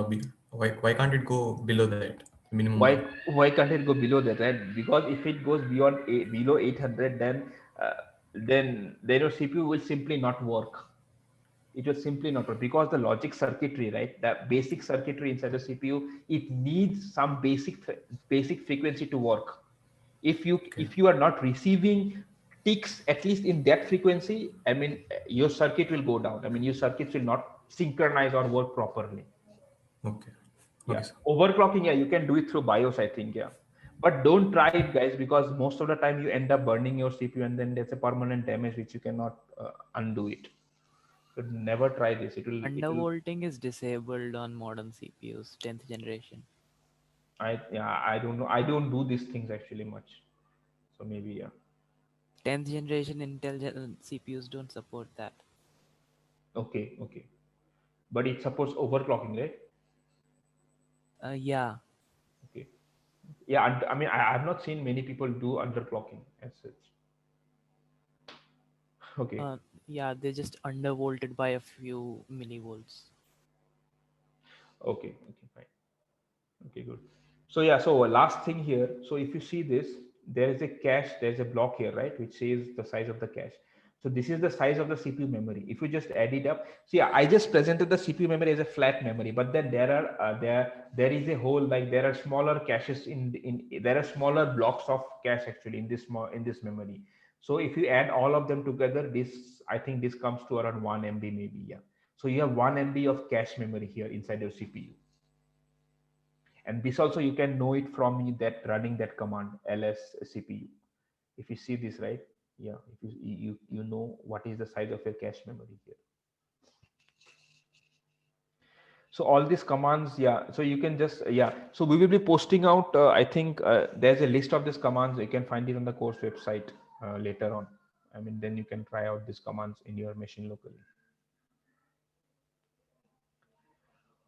Why can't it go below that minimum? Why can't it go below that? Right? Because if it goes below 800, then your CPU will simply not work. It will simply not work, because the logic circuitry, right, the basic circuitry inside the CPU, it needs some basic frequency to work. If you are not receiving ticks at least in that frequency, I mean, your circuit will go down. I mean, your circuits will not synchronize or work properly. Okay. Yeah. Okay, sir. Overclocking, yeah, you can do it through BIOS, I think. Yeah. But don't try it, guys, because most of the time you end up burning your CPU and then there's a permanent damage which you cannot undo it. So never try this. Undervolting is disabled on modern CPUs, 10th generation. I don't know. I don't do these things actually much. So maybe, yeah. 10th generation Intel CPUs don't support that. Okay. But it supports overclocking, right? Yeah. Okay. Yeah, I mean, I have not seen many people do underclocking as such. Okay. Yeah, they're just undervolted by a few millivolts. Okay, fine. Okay, good. So yeah, so last thing here. So if you see this, there is a cache, there's a block here, right, which says the size of the cache. So this is the size of the CPU memory. If you just add it up, see, I just presented the CPU memory as a flat memory, but then there are there is a whole, like there are smaller caches in there are smaller blocks of cache actually in this in this memory. So if you add all of them together, this, I think this comes to around 1 MB maybe, yeah. So you have 1 MB of cache memory here inside your CPU. And this also you can know it from that running that command ls cpu. If you see this, right, yeah, if you know what is the size of your cache memory here. So all these commands, yeah, so you can just yeah, so we will be posting out I think there's a list of these commands. You can find it on the course website later on. I mean, then you can try out these commands in your machine locally.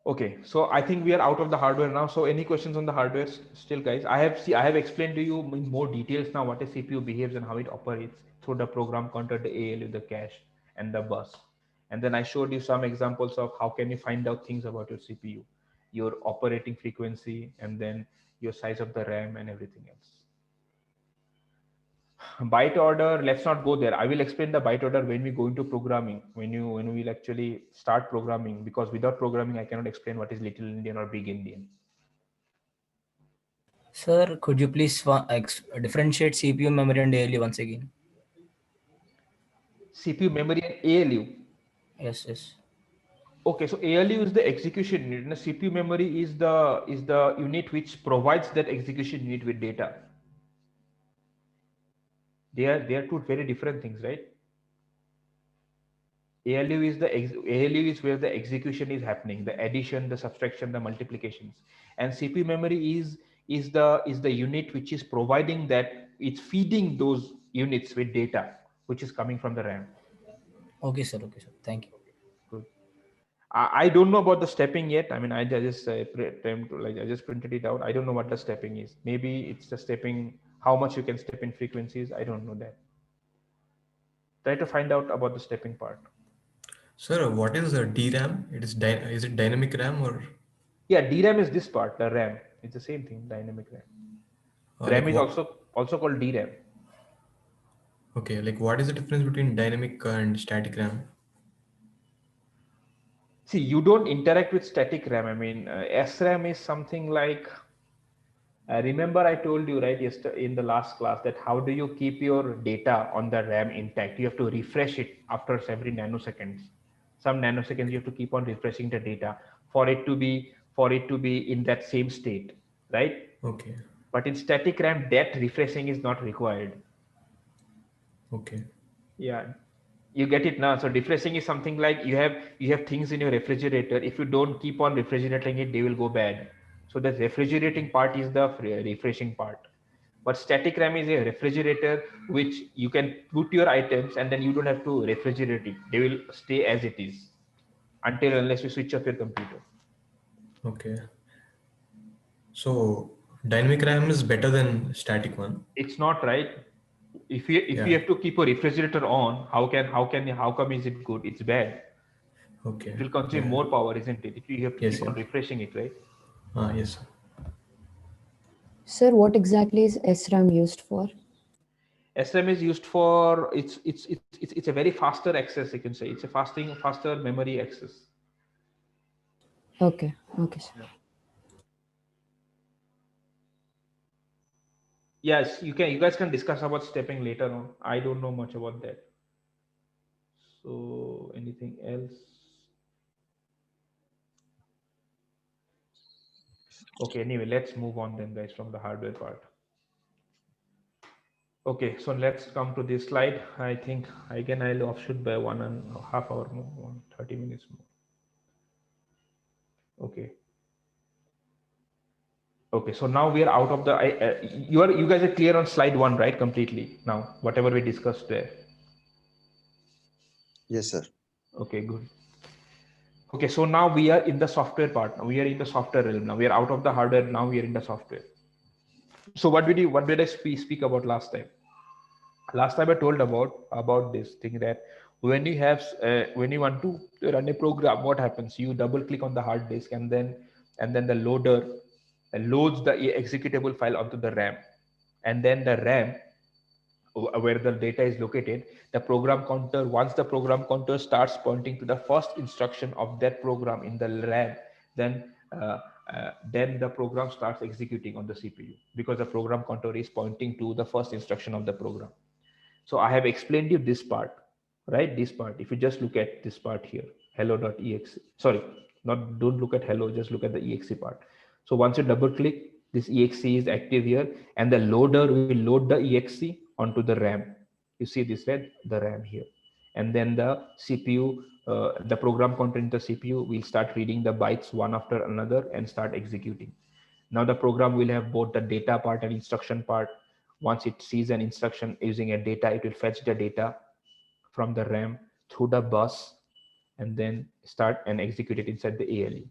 Okay, so I think we are out of the hardware now. So any questions on the hardware still, guys? I have explained to you in more details now what a CPU behaves and how it operates through the program counter, the ALU, the cache, and the bus. And then I showed you some examples of how can you find out things about your CPU, your operating frequency, and then your size of the RAM and everything else. Byte order, let's not go there. I will explain the byte order when we go into programming, when we will actually start programming, because without programming I cannot explain what is little Indian or big Indian. Sir, could you please differentiate CPU memory and ALU once again? CPU memory and ALU. Yes, yes. Okay, so ALU is the execution unit and the CPU memory is the unit which provides that execution unit with data. They are two very different things, right? ALU is where the execution is happening, the addition, the subtraction, the multiplications, and CPU memory is the unit which is providing that, it's feeding those units with data which is coming from the RAM. Okay, sir. Okay, sir. Thank you. Good. I don't know about the stepping yet. I mean, I just I just printed it out. I don't know what the stepping is. Maybe it's the stepping, how much you can step in frequencies. I don't know that. Try to find out about the stepping part. Sir, what is DRAM? Is it dynamic RAM or? Yeah, DRAM is this part, the RAM. It's the same thing, dynamic RAM. RAM is also called DRAM. Okay, like what is the difference between dynamic and static RAM? See, you don't interact with static RAM. I mean, SRAM is something like, remember I told you, right, yesterday in the last class, that how do you keep your data on the RAM intact? You have to refresh it after every nanoseconds. Some nanoseconds you have to keep on refreshing the data for it to be in that same state, right? Okay. But in static RAM, that refreshing is not required. Okay. Yeah, you get it now. So refreshing is something like you have things in your refrigerator. If you don't keep on refrigerating it, they will go bad. So the refrigerating part is the refreshing part. But static RAM is a refrigerator which you can put your items and then you don't have to refrigerate it. They will stay as it is unless you switch off your computer. Okay. So dynamic RAM is better than static one. It's not, right? If you have to keep a refrigerator on, how come is it good? It's bad. Okay. It will consume more power, isn't it? If you have to keep on refreshing it, right? Yes, sir. Sir, what exactly is SRAM used for? SRAM is used for it's a very faster access, you can say. It's a faster memory access. Okay, sir. Yeah. Yes, you guys can discuss about stepping later on. I don't know much about that. So anything else? Okay, anyway, let's move on then, guys, from the hardware part. Okay, so let's come to this slide. I think again I'll offshoot by 1.5 hours more, 30 minutes more. Okay. Okay, so now we are out of the. You guys are clear on slide 1, right? Completely now, whatever we discussed there. Yes, sir. Okay, good. Okay, so now we are in the software part. We are in the software realm now. We are out of the hardware. Now we are in the software. So what did I speak about last time? Last time I told about this thing that when you have when you want to run a program, what happens? You double click on the hard disk, and then the loader loads the executable file onto the RAM, and then the RAM where the data is located, the program counter, once the program counter starts pointing to the first instruction of that program in the RAM, then the program starts executing on the CPU, because the program counter is pointing to the first instruction of the program. So I have explained you this part, right? This part, if you just look at this part here, hello.exe, sorry, don't look at hello, just look at the exe part. So once you double click, this exe is active here, and the loader will load the exe onto the RAM. You see this, right? The RAM here. And then the CPU, the program counter in the CPU will start reading the bytes one after another and start executing. Now the program will have both the data part and instruction part. Once it sees an instruction using a data, it will fetch the data from the RAM through the bus and then start and execute it inside the ALE.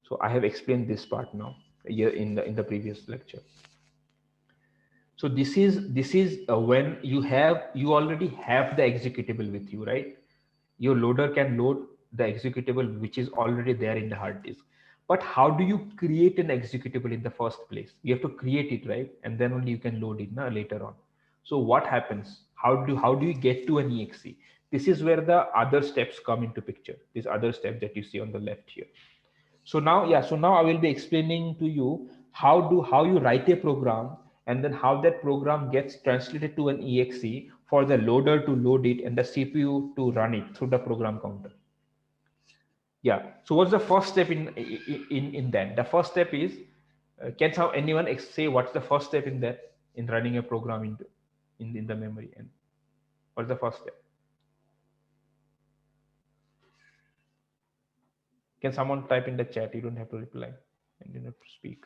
So I have explained this part now here in the previous lecture. So this is when you already have the executable with you, right? Your loader can load the executable which is already there in the hard disk. But how do you create an executable in the first place? You have to create it, right? And then only you can load it later on. So what happens? How do you get to an exe? This is where the other steps come into picture. These other steps that you see on the left here. So now I will be explaining to you how you write a program, and then how that program gets translated to an exe for the loader to load it and the CPU to run it through the program counter. Yeah. So what's the first step in that? The first step is, can anyone say what's the first step in that, in running a program in the memory? And what's the first step? Can someone type in the chat? You don't have to reply and you don't have to speak.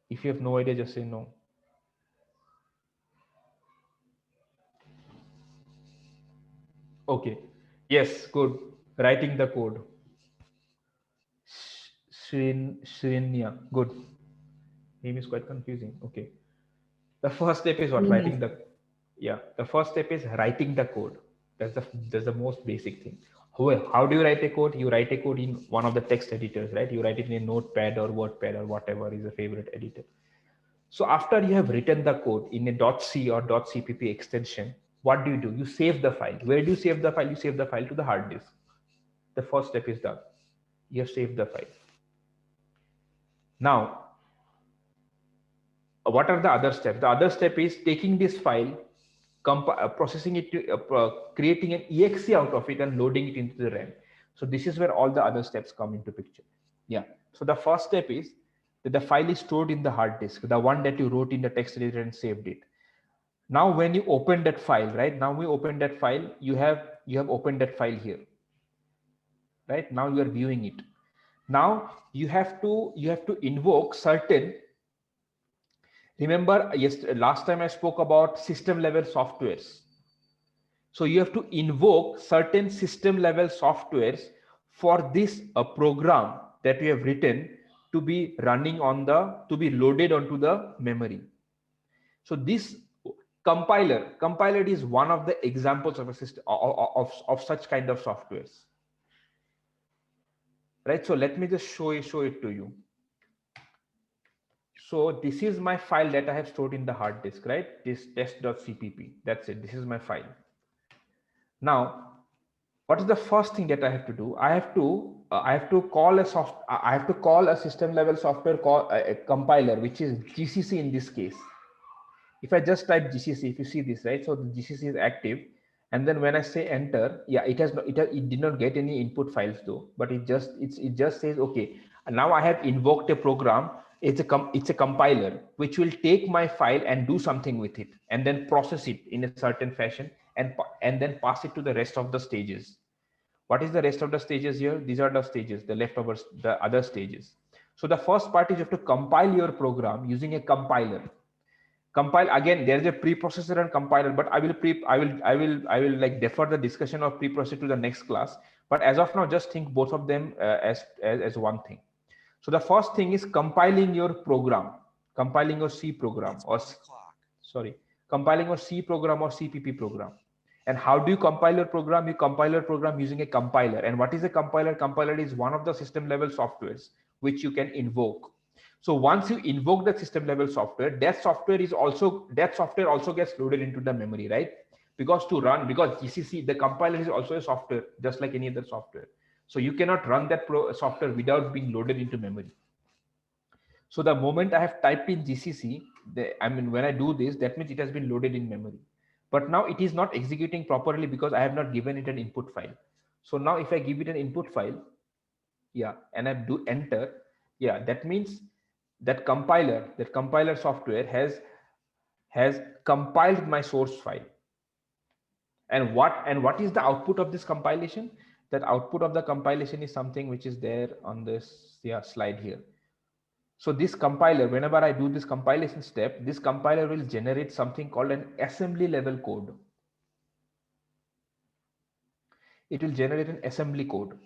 If you have no idea, just say no. Okay. Yes, good. Writing the code. Shrinya. Good. Name is quite confusing. Okay. The first step is what? Writing the. Yeah. The first step is writing the code. That's the most basic thing. How do you write a code? You write a code in one of the text editors, right? You write it in a Notepad or WordPad or whatever is a favorite editor. So after you have written the code in a .c or .cpp extension, what do? You save the file. Where do you save the file? You save the file to the hard disk. The first step is done. You have saved the file. Now, what are the other steps? The other step is taking this file, processing it, creating an exe out of it and loading it into the RAM. So this is where all the other steps come into picture. Yeah. So the first step is that the file is stored in the hard disk, the one that you wrote in the text editor and saved it. Now, when you open that file, right? Now we open that file. You have opened that file here, right? Now you are viewing it. Now you have to invoke certain. Remember, last time I spoke about system level softwares. So you have to invoke certain system level softwares for this program that we have written to be running to be loaded onto the memory. So this compiler is one of the examples of a system of such kind of softwares, right? So let me just show it to you. So this is my file that I have stored in the hard disk, right? This test.cpp. That's it. This is my file. Now, what is the first thing that I have to do? I have to call a system level software call a compiler, which is GCC in this case. If I just type GCC, if you see this, right? So the GCC is active, and then when I say enter, yeah, it did not get any input files though, but it just says okay. And now I have invoked a program. It's a compiler which will take my file and do something with it, and then process it in a certain fashion, and then pass it to the rest of the stages. What is the rest of the stages here? These are the stages, the leftovers, the other stages. So the first part is you have to compile your program using a compiler. Compile, again, there is a preprocessor and compiler, but I will like defer the discussion of preprocessor to the next class. But as of now, just think both of them as one thing. So the first thing is compiling your program, compiling your C program, or compiling your C program or CPP program. And how do you compile your program? You compile your program using a compiler. And what is a compiler? Compiler is one of the system level softwares which you can invoke. So once you invoke the system level software, that software also gets loaded into the memory, right? Because GCC, the compiler is also a software, just like any other software. So you cannot run that software without being loaded into memory. So the moment I have typed in GCC, when I do this, that means it has been loaded in memory. But now it is not executing properly because I have not given it an input file. So now if I give it an input file, yeah, and I do enter, yeah, that means that compiler software has compiled my source file. And what is the output of this compilation? That output of the compilation is something which is there on this slide here. So this compiler, whenever I do this compilation step, this compiler will generate something called an assembly level code. It will generate an assembly code.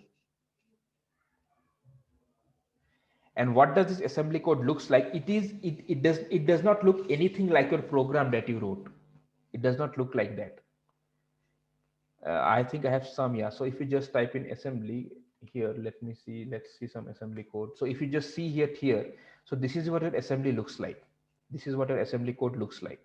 And what does this assembly code looks like? It does not look anything like your program that you wrote. It does not look like that. I think I have some, yeah. So if you just type in assembly here, let's see some assembly code. So if you just see here, so this is what your assembly looks like. This is what your assembly code looks like.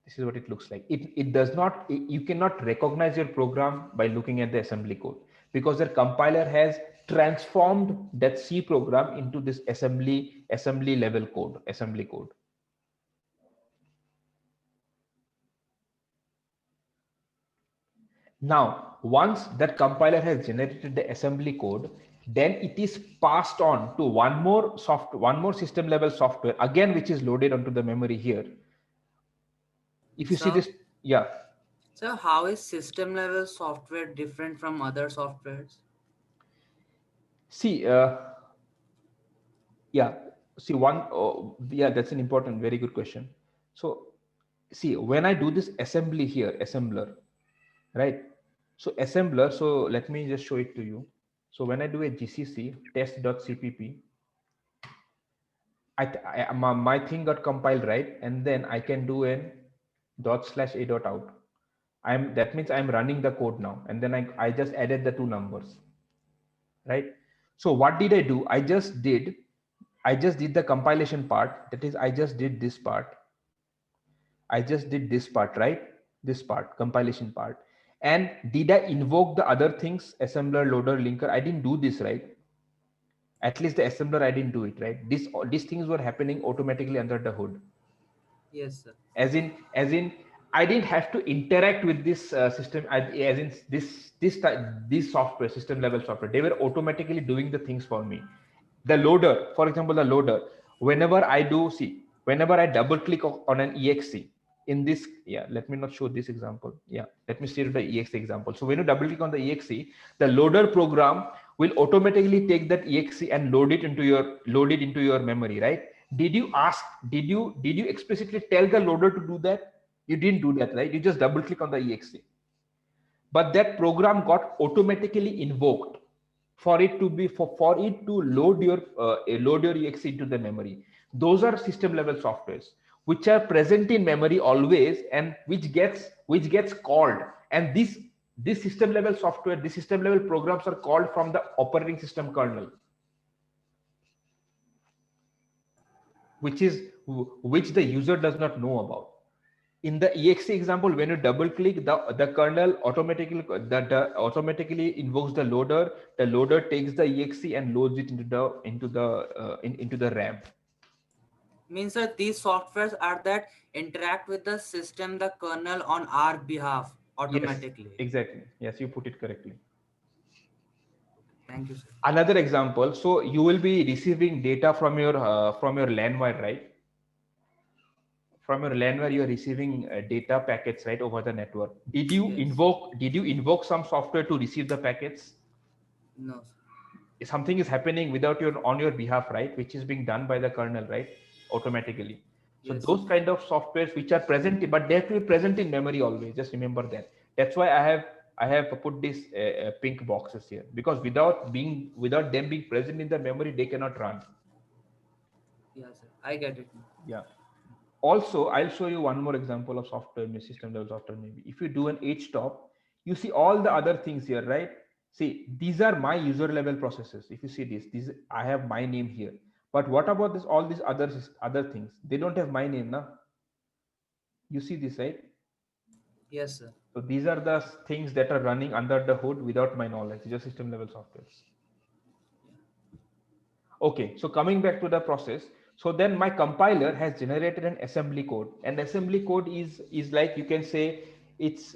This is what it looks like. It does not, you cannot recognize your program by looking at the assembly code, because the compiler has transformed that C program into this assembly level code, assembly code. Now, once that compiler has generated the assembly code, then it is passed on to one more system level software, again, which is loaded onto the memory here. If you see this, yeah. So how is system level software different from other softwares? See, yeah, see yeah, that's an important, very good question. So see, when I do this assembly here, assembler, right? So assembler, so let me just show it to you. So when I do a GCC test.cpp, my thing got compiled, right? And then I can do an ./a.out. That means I'm running the code now. And then I just added the two numbers, right? So what did I do? I just did the compilation part. That is, I just did this part. Right? This part, compilation part. And did I invoke the other things, assembler, loader, linker? I didn't do this, right? At least the assembler, I didn't do it, right? These things were happening automatically under the hood. Yes, sir. As in, I didn't have to interact with this system. As in this software, system level software, they were automatically doing the things for me. The loader, for example, whenever I double click on an exe in this, yeah, let me not show this example. Yeah, let me see the exe example. So when you double click on the exe, the loader program will automatically take that exe and load it into your memory, right? Did you explicitly tell the loader to do that? You didn't do that, right? You just double click on the exe. But that program got automatically invoked for it to load your exe into the memory. Those are system level softwares which are present in memory always, and which gets called. And this system level software, this system level programs are called from the operating system kernel, which the user does not know about. In the exe example, when you double click, the kernel automatically invokes the loader. The loader takes the exe and loads it into the RAM. Means that these softwares are that interact with the system, the kernel on our behalf automatically. Yes, exactly. Yes, you put it correctly. Thank you, sir. Another example. So you will be receiving data from your LAN wire, right? From your LAN wire, you are receiving data packets, right, over the network. Did you invoke some software to receive the packets? No, sir. Something is happening on your behalf, right, which is being done by the kernel, right, automatically. So Yes, those kind of softwares which are present, but they have to be present in memory always. Just remember that. That's why I have put these pink boxes here, because without them being present in the memory, they cannot run. Yeah, sir. I get it. Yeah. Also, I'll show you one more example of software, system level software. Maybe if you do an HTOP, you see all the other things here, right? See, these are my user level processes. If you see this, I have my name here. But what about this? All these other things, they don't have my name, now. You see this, right? Yes, sir. So these are the things that are running under the hood without my knowledge. These are system level softwares. Okay, so coming back to the process. So then my compiler has generated an assembly code, and assembly code is like, you can say it's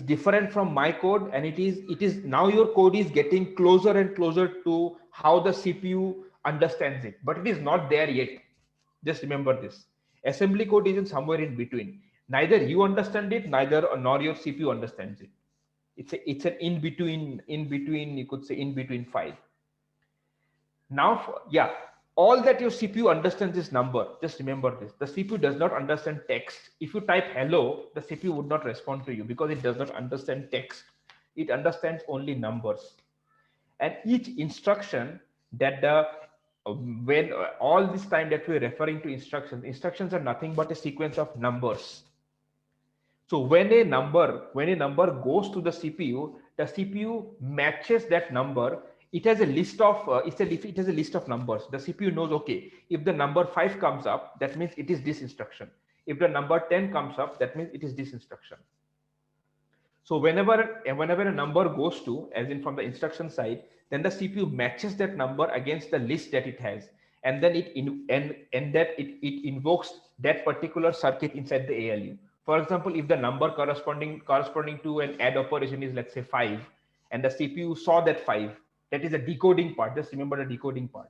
different from my code, and it is now your code is getting closer and closer to how the CPU understands it, but it is not there yet. Just remember this. Assembly code is in somewhere in between. Neither you understand it, neither nor your CPU understands it. It's an in between, you could say in between file. Now, yeah, all that your CPU understands is number. Just remember this. The CPU does not understand text. If you type hello, the CPU would not respond to you because it does not understand text. It understands only numbers. And each instruction that when all this time that we're referring to instructions are nothing but a sequence of numbers. So when a number goes to the CPU matches that number. It has a list of it has a list of numbers. The CPU knows, okay, if the number 5 comes up, that means it is this instruction. If the number 10 comes up, that means it is this instruction. So whenever a number goes to, as in from the instruction side, then the CPU matches that number against the list that it has, and then it invokes that particular circuit inside the ALU. For example, if the number corresponding to an add operation is, let's say, 5, and the CPU saw that 5, that is a decoding part. Just remember the decoding part.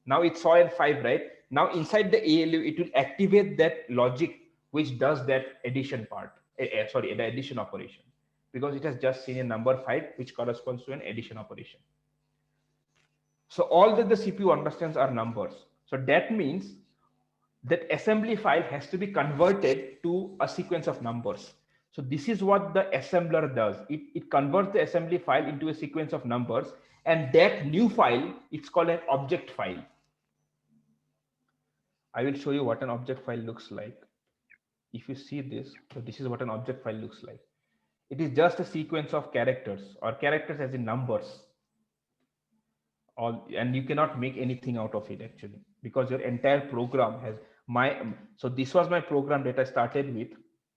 Now it saw a 5, right? Now inside the ALU, it will activate that logic which does that addition part. Sorry, the addition operation, because it has just seen a number 5 which corresponds to an addition operation. So all that the CPU understands are numbers. So that means that assembly file has to be converted to a sequence of numbers. So this is what the assembler does. It converts the assembly file into a sequence of numbers, and that new file, it's called an object file. I will show you what an object file looks like. If you see this, so this is what an object file looks like. It is just a sequence of characters, or characters as in numbers. And you cannot make anything out of it actually, because your entire program has so this was my program that I started with,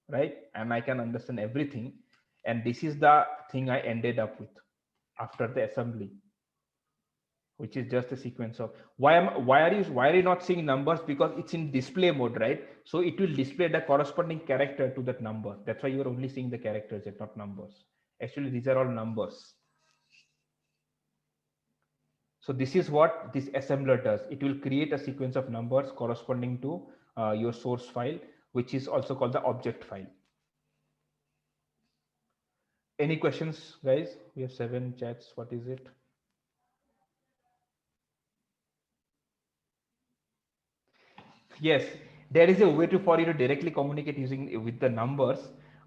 right? And I can understand everything. And this is the thing I ended up with after the assembly, which is just a sequence of why are you not seeing numbers? Because it's in display mode, right? So it will display the corresponding character to that number. That's why you're only seeing the characters and not numbers. Actually, these are all numbers. So this is what this assembler does. It will create a sequence of numbers corresponding to your source file, which is also called the object file. Any questions, guys? We have 7 chats. What is it? Yes, there is a way for you to directly communicate with the numbers,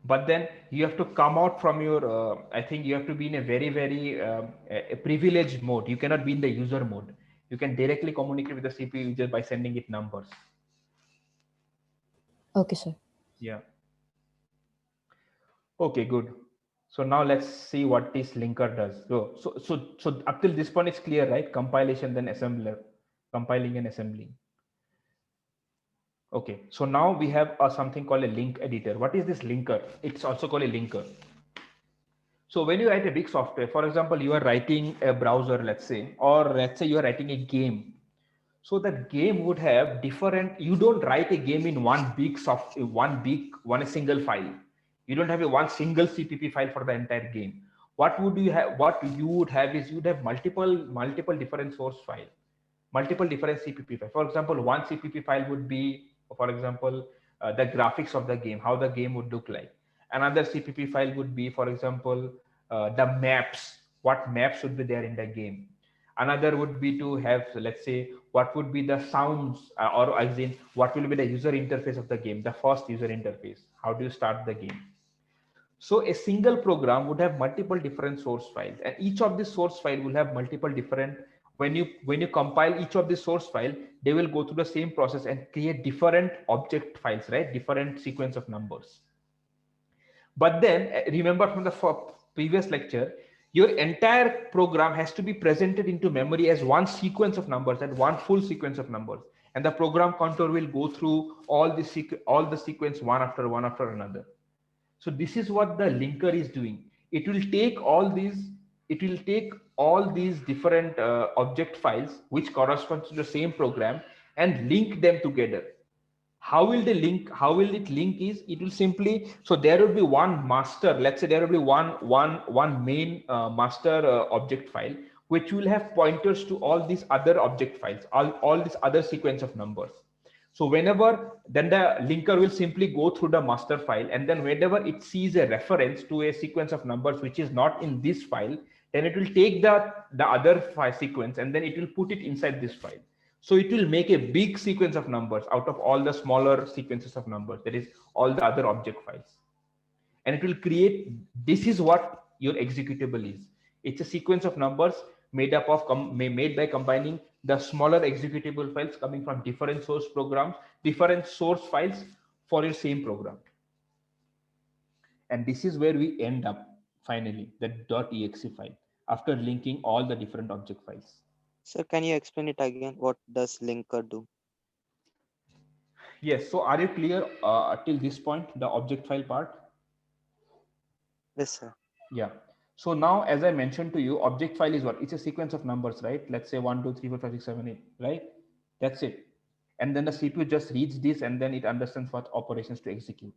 but then you have to come out from your, I think you have to be in a very a privileged mode. You cannot be in the user mode. You can directly communicate with the CPU just by sending it numbers. Okay, sir. Yeah. Okay, good. So now let's see what this linker does. So up till this point it's clear, right? Compilation, then assembler, compiling and assembling. Okay, so now we have something called a link editor. What is this linker? It's also called a linker. So when you write a big software, for example, you are writing a browser, let's say, or let's say you are writing a game. So that game would have different, you don't write a game in one single file. You don't have one single CPP file for the entire game. What you would have is you'd have multiple different source file, multiple different CPP file. For example, one CPP file would be, for example, the graphics of the game, how the game would look like. Another CPP file would be, for example, the maps, what maps should be there in the game. Another would be to have, let's say, what would be the sounds, or as in what will be the user interface of the game, the first user interface. How do you start the game? So a single program would have multiple different source files, and each of these source file will have multiple different when you compile each of the source file, they will go through the same process and create different object files, right? Different sequence of numbers. But then remember from the previous lecture, your entire program has to be presented into memory as one sequence of numbers and one full sequence of numbers. And the program counter will go through all the sequence one after another. So this is what the linker is doing. It will take all these different object files which correspond to the same program and link them together. How will they link? How will it link? Is it will simply, so there will be one master. Let's say there will be one main master object file which will have pointers to all these other object files, all this other sequence of numbers. So whenever, then the linker will simply go through the master file, and then whenever it sees a reference to a sequence of numbers which is not in this file, then it will take the other file sequence and then it will put it inside this file. So it will make a big sequence of numbers out of all the smaller sequences of numbers, that is all the other object files. And it will create, this is what your executable is. It's a sequence of numbers made up of made by combining the smaller executable files coming from different source programs, different source files for your same program. And this is where we end up finally, the .exe file, after linking all the different object files. Sir, can you explain it again? What does linker do? Yes, so are you clear till this point, the object file part? Yes, sir. Yeah. So now, as I mentioned to you, object file is what? It's a sequence of numbers, right? Let's say 1, 2, 3, 4, 5, 6, 7, 8, right? That's it. And then the CPU just reads this and then it understands what operations to execute.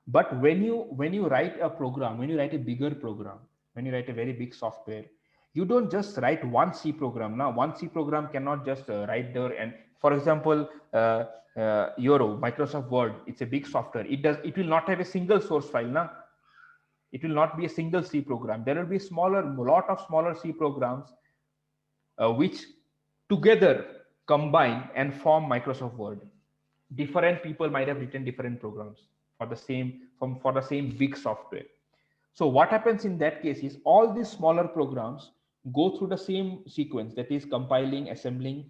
But when you write a program, when you write a bigger program, when you write a very big software, you don't just write one C program. Now, one C program cannot just write there. And for example, your Microsoft Word, it's a big software. It will not have a single source file. Now, it will not be a single C program. There will be lot of smaller C programs which together combine and form Microsoft Word. Different people might have written different programs for the same big software. So what happens in that case is all these smaller programs go through the same sequence, that is compiling, assembling,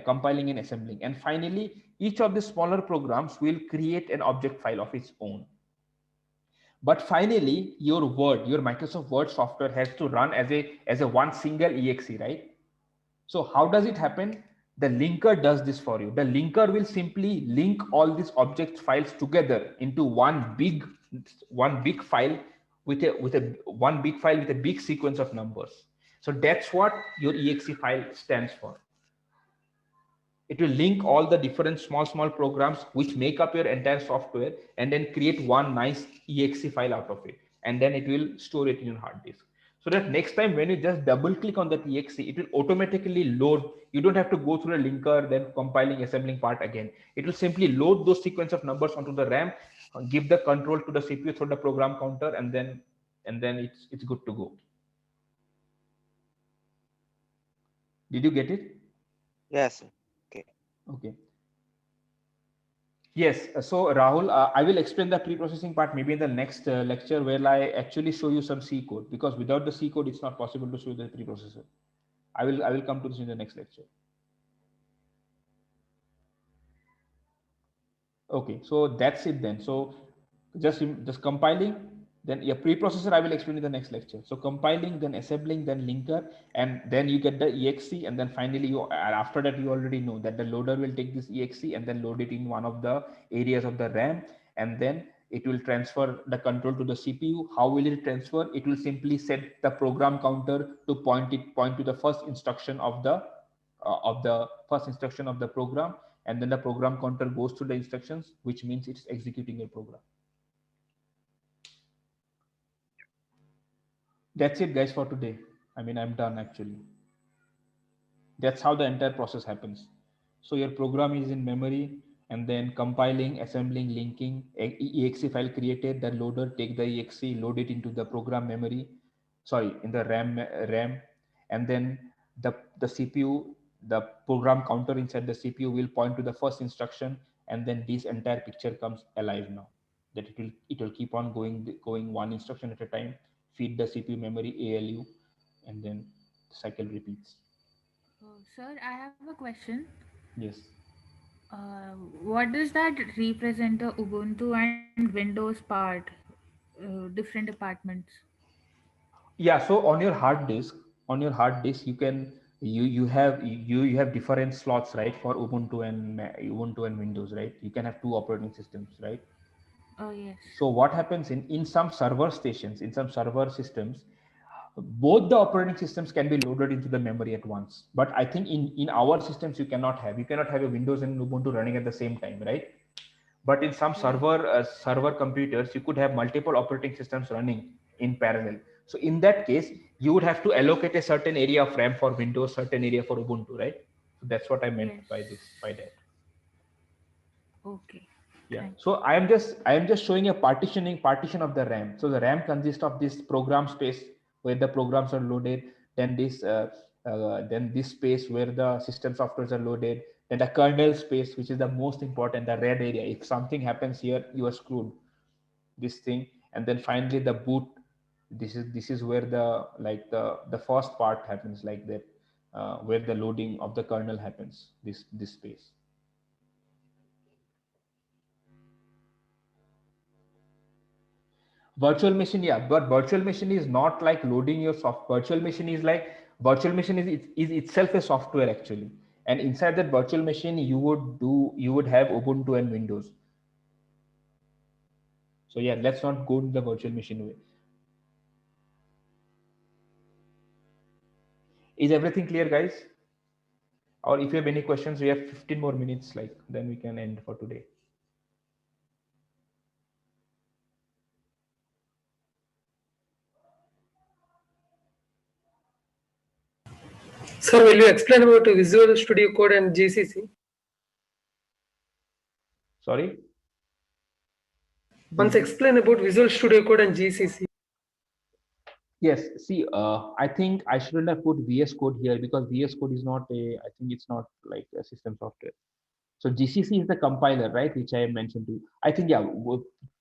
compiling and assembling. And finally, each of the smaller programs will create an object file of its own. But finally, your Microsoft Word software has to run as a one single exe, right? So how does it happen? The linker does this for you. The linker will simply link all these object files together into one big file with a big sequence of numbers. So that's what your exe file stands for. It will link all the different small programs which make up your entire software and then create one nice exe file out of it. And then it will store it in your hard disk. So that next time when you just double click on that exe, it will automatically load. You don't have to go through the linker, then compiling, assembling part again. It will simply load those sequence of numbers onto the RAM, give the control to the CPU through the program counter, and then it's good to go. Did you get it? Yes. Okay. Yes. So Rahul, I will explain the pre-processing part maybe in the next lecture where I actually show you some C code, because without the C code, it's not possible to show the preprocessor. I will come to this in the next lecture. Okay. So that's it then. So just compiling, then a preprocessor I will explain in the next lecture. So compiling, then assembling, then linker, and then you get the exe, and then finally after that you already know that the loader will take this exe and then load it in one of the areas of the RAM, and then it will transfer the control to the CPU. How will it transfer? It will simply set the program counter to point to the first instruction of the program, and then the program counter goes to the instructions, which means it's executing a program. That's it, guys, for today. I mean, I'm done actually. That's how the entire process happens. So your program is in memory, and then compiling, assembling, linking, exe file created, the loader take the exe, load it into the program memory, in the RAM, and then the CPU, the program counter inside the CPU will point to the first instruction, and then this entire picture comes alive now. That it will keep on going one instruction at a time, feed the CPU memory ALU, and then the cycle repeats. Sir, I have a question. Yes. What does that represent the Ubuntu and Windows part, different departments? Yeah, so on your hard disk you can you have different slots, right, for Ubuntu and Ubuntu and Windows, right? You can have two operating systems, right? Oh, yes. So what happens in some server stations, in some server systems, both the operating systems can be loaded into the memory at once. But I think in our systems you cannot have a Windows and Ubuntu running at the same time, right? But in some Right. server computers you could have multiple operating systems running in parallel. So in that case you would have to allocate a certain area of RAM for Windows, certain area for Ubuntu, right? So that's what I meant Yes. by that. Okay. Yeah, Thank so I am just showing a partition of the RAM. So the RAM consists of this program space where the programs are loaded, then this space where the system softwares are loaded, then the kernel space, which is the most important, the red area. If something happens here, you are screwed. This thing, and then finally the boot. This is where the first part happens, like that, where the loading of the kernel happens. This space. Virtual machine, yeah, but virtual machine is not like loading your soft. Virtual machine is like virtual machine is itself a software actually, and inside that virtual machine you would have Ubuntu and Windows. So yeah, let's not go to the virtual machine way. Is everything clear, guys? Or if you have any questions, we have 15 more minutes, like then we can end for today. Sir, will you explain about Visual Studio Code and GCC? Sorry. Once explain about Visual Studio Code and GCC. Yes, see, I think I shouldn't have put VS Code here because VS Code is not I think it's not like a system software. So GCC is the compiler, right, which I mentioned to you. I think, yeah,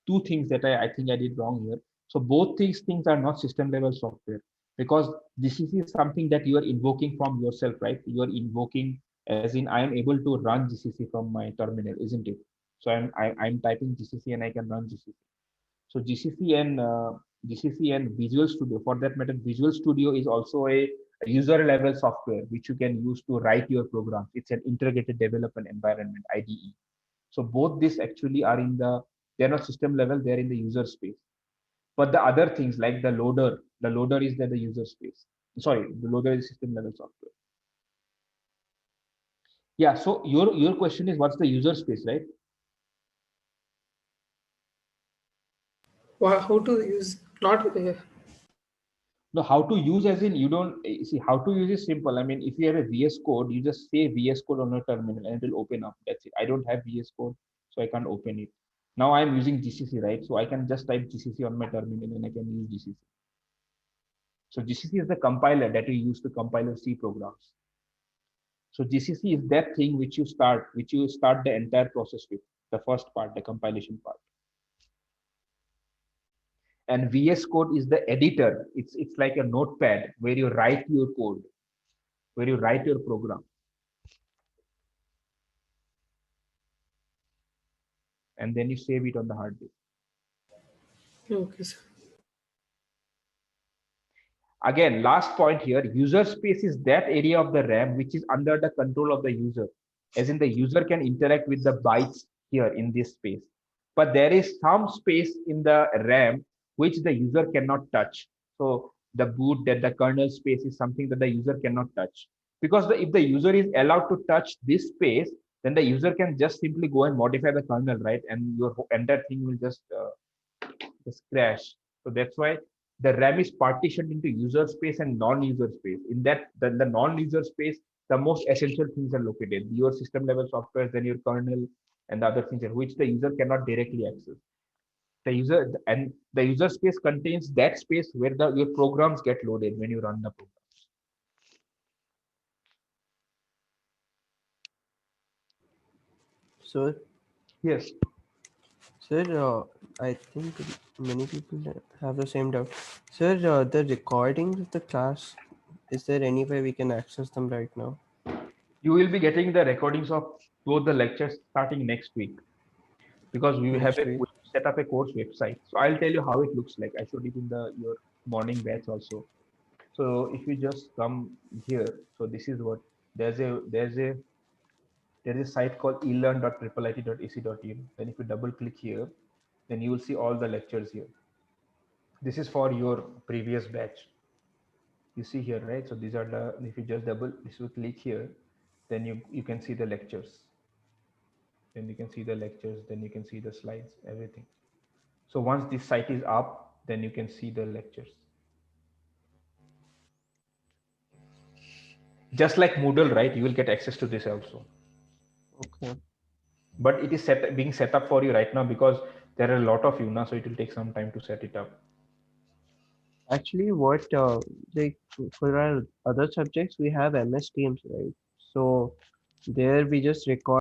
two things that I think I did wrong here. So both these things are not system level software, because GCC is something that you are invoking from yourself, right? You are invoking as in I am able to run GCC from my terminal, isn't it? So I'm typing GCC and I can run GCC. So GCC and Visual Studio, for that matter, Visual Studio is also a user level software which you can use to write your programs. It's an integrated development environment, IDE. So both these actually are they're not system level, they're in the user space. But the other things like the loader is the user space. Sorry, the loader is system level software. Yeah. So your question is what's the user space, right? How to use not No, how to use as in you don't see how to use is simple. I mean, if you have a VS Code, you just say VS Code on your terminal and it will open up. That's it. I don't have VS Code, so I can't open it. Now I'm using GCC, right? So I can just type GCC on my terminal and I can use GCC. So GCC is the compiler that you use to compile your C programs. So GCC is that thing which you start the entire process with, the first part, the compilation part. And VS Code is the editor. It's like a notepad where you write your code, where you write your program. And then you save it on the hard disk. Okay, sir. Again, last point here, user space is that area of the RAM which is under the control of the user. As in the user can interact with the bytes here in this space. But there is some space in the RAM which the user cannot touch. So the the kernel space is something that the user cannot touch. Because if the user is allowed to touch this space, then the user can just simply go and modify the kernel, right? And your entire thing will just crash. So that's why the RAM is partitioned into user space and non-user space. In that, the non-user space, the most essential things are located. Your system level software, then your kernel, and the other things which the user cannot directly access. The user space contains that space where your programs get loaded when you run the program. Sir, Yes. sir, I think many people have the same doubt. Sir, the recordings of the class, is there any way we can access them right now? You will be getting the recordings of both the lectures starting next week, because we have Next week. we set up a course website. So I'll tell you how it looks like. I showed it in the your morning batch also. So if you just come here, so this is what there is a site called elearn.iit.ac.in. Then if you double click here, then you will see all the lectures here. This is for your previous batch. You see here, right? So these are the, if you just if you click here, then you can see the lectures. Then you can see the lectures, then you can see the slides, everything. So once this site is up, then you can see the lectures. Just like Moodle, right? You will get access to this also. Okay. But it is being set up for you right now because there are a lot of you now, so it will take some time to set it up. Actually, what like for our other subjects, we have MS Teams, right? So there we just record